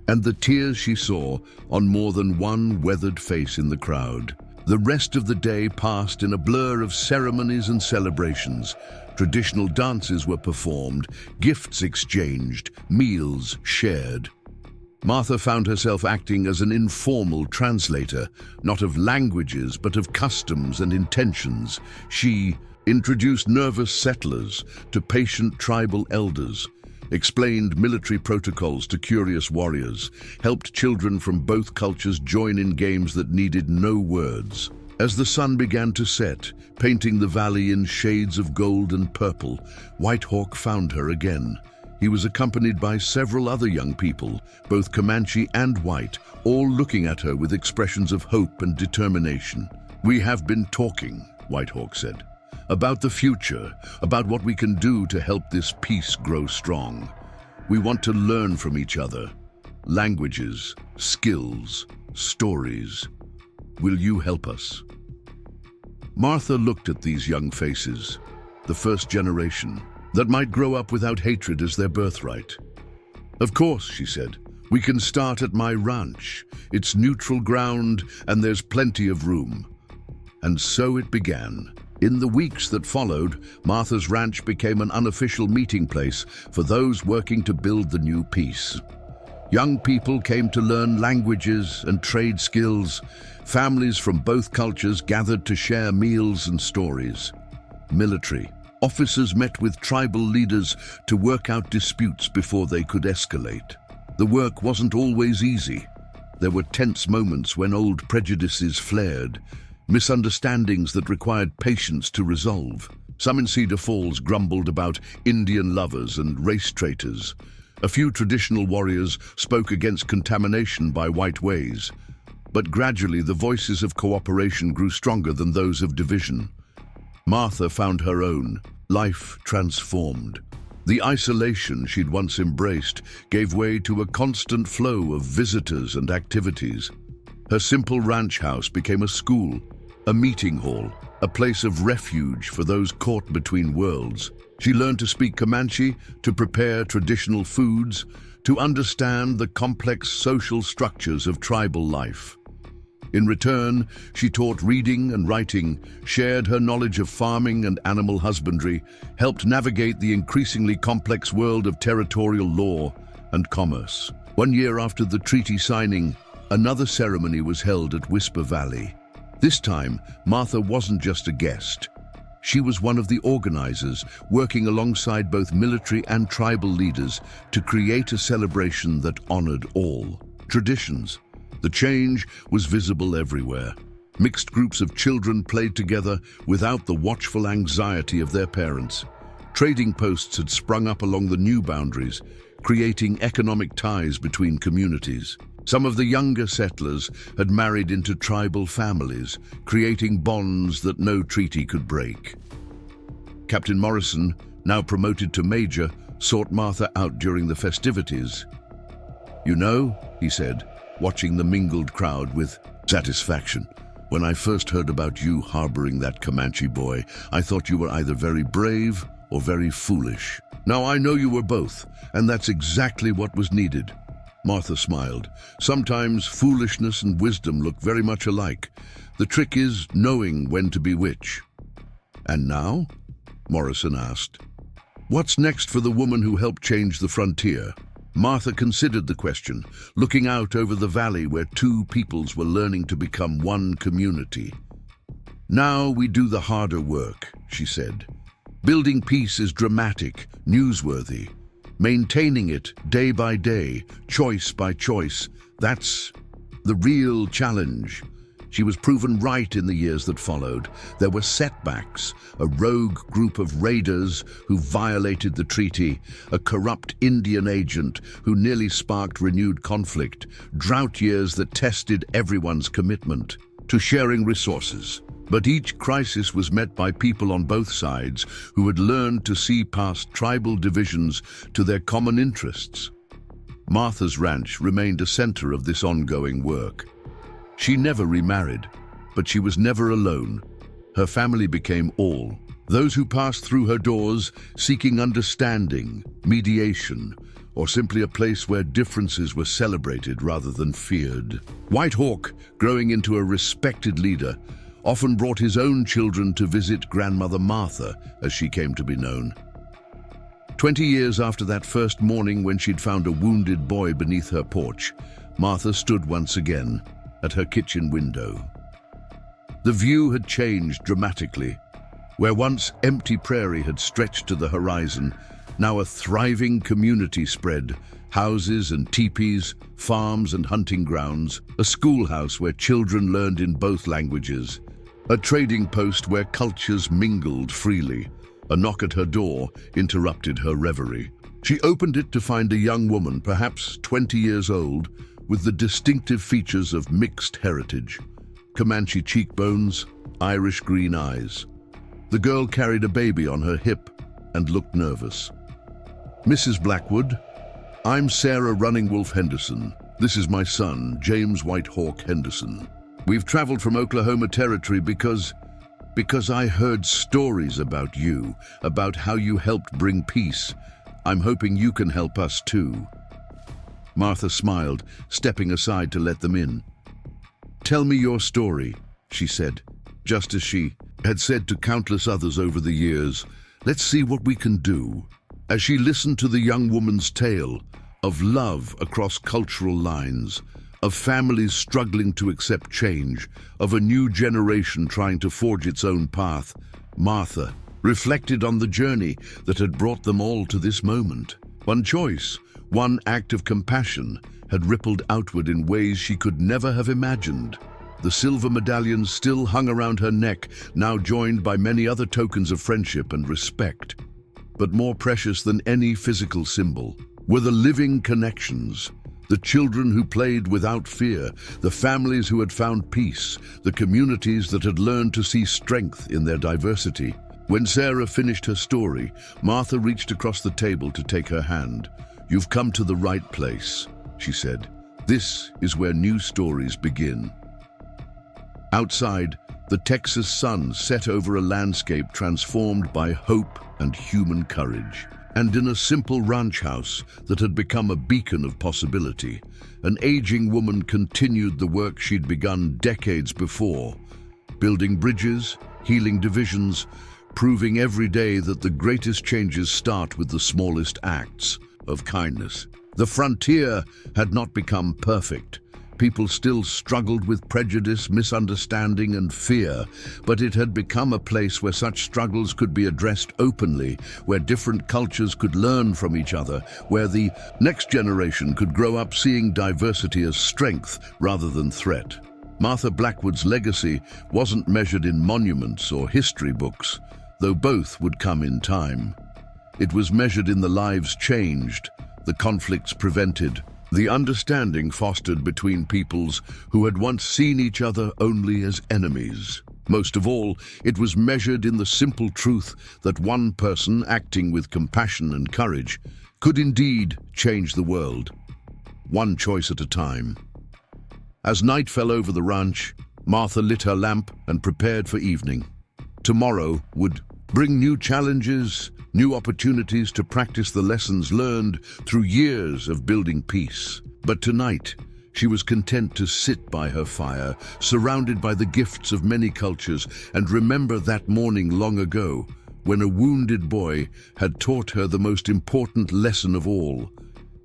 and the tears she saw on more than one weathered face in the crowd. The rest of the day passed in a blur of ceremonies and celebrations. Traditional dances were performed, gifts exchanged, meals shared. Martha found herself acting as an informal translator, not of languages, but of customs and intentions. She introduced nervous settlers to patient tribal elders, explained military protocols to curious warriors, helped children from both cultures join in games that needed no words. As the sun began to set, painting the valley in shades of gold and purple, White Hawk found her again. He was accompanied by several other young people, both Comanche and white, all looking at her with expressions of hope and determination. "We have been talking," White Hawk said, "about the future, about what we can do to help this peace grow strong. We want to learn from each other. Languages, skills, stories. Will you help us?" Martha looked at these young faces, the first generation, that might grow up without hatred as their birthright. "Of course," she said, "we can start at my ranch. It's neutral ground and there's plenty of room." And so it began. In the weeks that followed, Martha's ranch became an unofficial meeting place for those working to build the new peace. Young people came to learn languages and trade skills. Families from both cultures gathered to share meals and stories. Military officers met with tribal leaders to work out disputes before they could escalate. The work wasn't always easy. There were tense moments when old prejudices flared, misunderstandings that required patience to resolve. Some in Cedar Falls grumbled about Indian lovers and race traitors. A few traditional warriors spoke against contamination by white ways, but gradually the voices of cooperation grew stronger than those of division. Martha found her own, life transformed. The isolation she'd once embraced gave way to a constant flow of visitors and activities. Her simple ranch house became a school, a meeting hall, a place of refuge for those caught between worlds. She learned to speak Comanche, to prepare traditional foods, to understand the complex social structures of tribal life. In return, she taught reading and writing, shared her knowledge of farming and animal husbandry, helped navigate the increasingly complex world of territorial law and commerce. 1 year after the treaty signing, another ceremony was held at Whisper Valley. This time, Martha wasn't just a guest. She was one of the organizers, working alongside both military and tribal leaders to create a celebration that honored all traditions. The change was visible everywhere. Mixed groups of children played together without the watchful anxiety of their parents. Trading posts had sprung up along the new boundaries, creating economic ties between communities. Some of the younger settlers had married into tribal families, creating bonds that no treaty could break. Captain Morrison, now promoted to major, sought Martha out during the festivities. "You know," he said, watching the mingled crowd with satisfaction, "when I first heard about you harboring that Comanche boy, I thought you were either very brave or very foolish. Now I know you were both, and that's exactly what was needed." Martha smiled. "Sometimes foolishness and wisdom look very much alike. The trick is knowing when to be which." "And now?" Morrison asked. "What's next for the woman who helped change the frontier?" Martha considered the question, looking out over the valley where two peoples were learning to become one community. "Now we do the harder work," she said. "Building peace is dramatic, newsworthy. Maintaining it day by day, choice by choice, that's the real challenge." She was proven right in the years that followed. There were setbacks, a rogue group of raiders who violated the treaty, a corrupt Indian agent who nearly sparked renewed conflict, drought years that tested everyone's commitment to sharing resources. But each crisis was met by people on both sides who had learned to see past tribal divisions to their common interests. Martha's ranch remained a center of this ongoing work. She never remarried, but she was never alone. Her family became all, those who passed through her doors seeking understanding, mediation, or simply a place where differences were celebrated rather than feared. White Hawk, growing into a respected leader, often brought his own children to visit Grandmother Martha, as she came to be known. 20 years after that first morning when she'd found a wounded boy beneath her porch, Martha stood once again at her kitchen window. The view had changed dramatically. Where once empty prairie had stretched to the horizon, now a thriving community spread, houses and teepees, farms and hunting grounds, a schoolhouse where children learned in both languages, a trading post where cultures mingled freely. A knock at her door interrupted her reverie. She opened it to find a young woman, perhaps 20 years old, with the distinctive features of mixed heritage. Comanche cheekbones, Irish green eyes. The girl carried a baby on her hip and looked nervous. "Mrs. Blackwood, I'm Sarah Running Wolf Henderson. This is my son, James White Hawk Henderson. We've traveled from Oklahoma Territory because I heard stories about you, about how you helped bring peace. I'm hoping you can help us too." Martha smiled, stepping aside to let them in. "Tell me your story," she said, just as she had said to countless others over the years. "Let's see what we can do." As she listened to the young woman's tale of love across cultural lines, of families struggling to accept change, of a new generation trying to forge its own path, Martha reflected on the journey that had brought them all to this moment. One choice, one act of compassion, had rippled outward in ways she could never have imagined. The silver medallion still hung around her neck, now joined by many other tokens of friendship and respect. But more precious than any physical symbol were the living connections. The children who played without fear, the families who had found peace, the communities that had learned to see strength in their diversity. When Sarah finished her story, Martha reached across the table to take her hand. "You've come to the right place," she said. "This is where new stories begin." Outside, the Texas sun set over a landscape transformed by hope and human courage. And in a simple ranch house that had become a beacon of possibility, an aging woman continued the work she'd begun decades before, building bridges, healing divisions, proving every day that the greatest changes start with the smallest acts of kindness. The frontier had not become perfect. People still struggled with prejudice, misunderstanding, and fear, but it had become a place where such struggles could be addressed openly, where different cultures could learn from each other, where the next generation could grow up seeing diversity as strength rather than threat. Martha Blackwood's legacy wasn't measured in monuments or history books, though both would come in time. It was measured in the lives changed, the conflicts prevented, the understanding fostered between peoples who had once seen each other only as enemies. Most of all, it was measured in the simple truth that one person acting with compassion and courage could indeed change the world, one choice at a time. As night fell over the ranch, Martha lit her lamp and prepared for evening. Tomorrow would bring new challenges, new opportunities to practice the lessons learned through years of building peace. But tonight, she was content to sit by her fire, surrounded by the gifts of many cultures, and remember that morning long ago, when a wounded boy had taught her the most important lesson of all,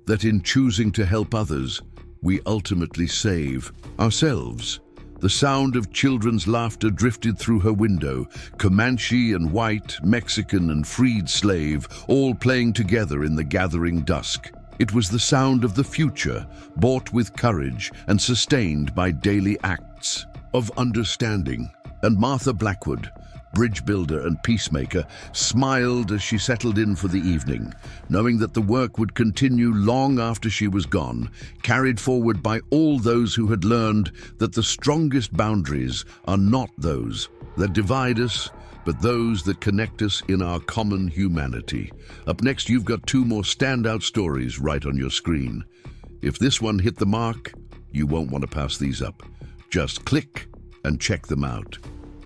that in choosing to help others, we ultimately save ourselves. The sound of children's laughter drifted through her window, Comanche and white, Mexican and freed slave, all playing together in the gathering dusk. It was the sound of the future, bought with courage and sustained by daily acts of understanding. And Martha Blackwood, bridge builder and peacemaker, smiled as she settled in for the evening, knowing that the work would continue long after she was gone, carried forward by all those who had learned that the strongest boundaries are not those that divide us, but those that connect us in our common humanity. Up next, you've got two more standout stories right on your screen. If this one hit the mark, you won't want to pass these up. Just click and check them out.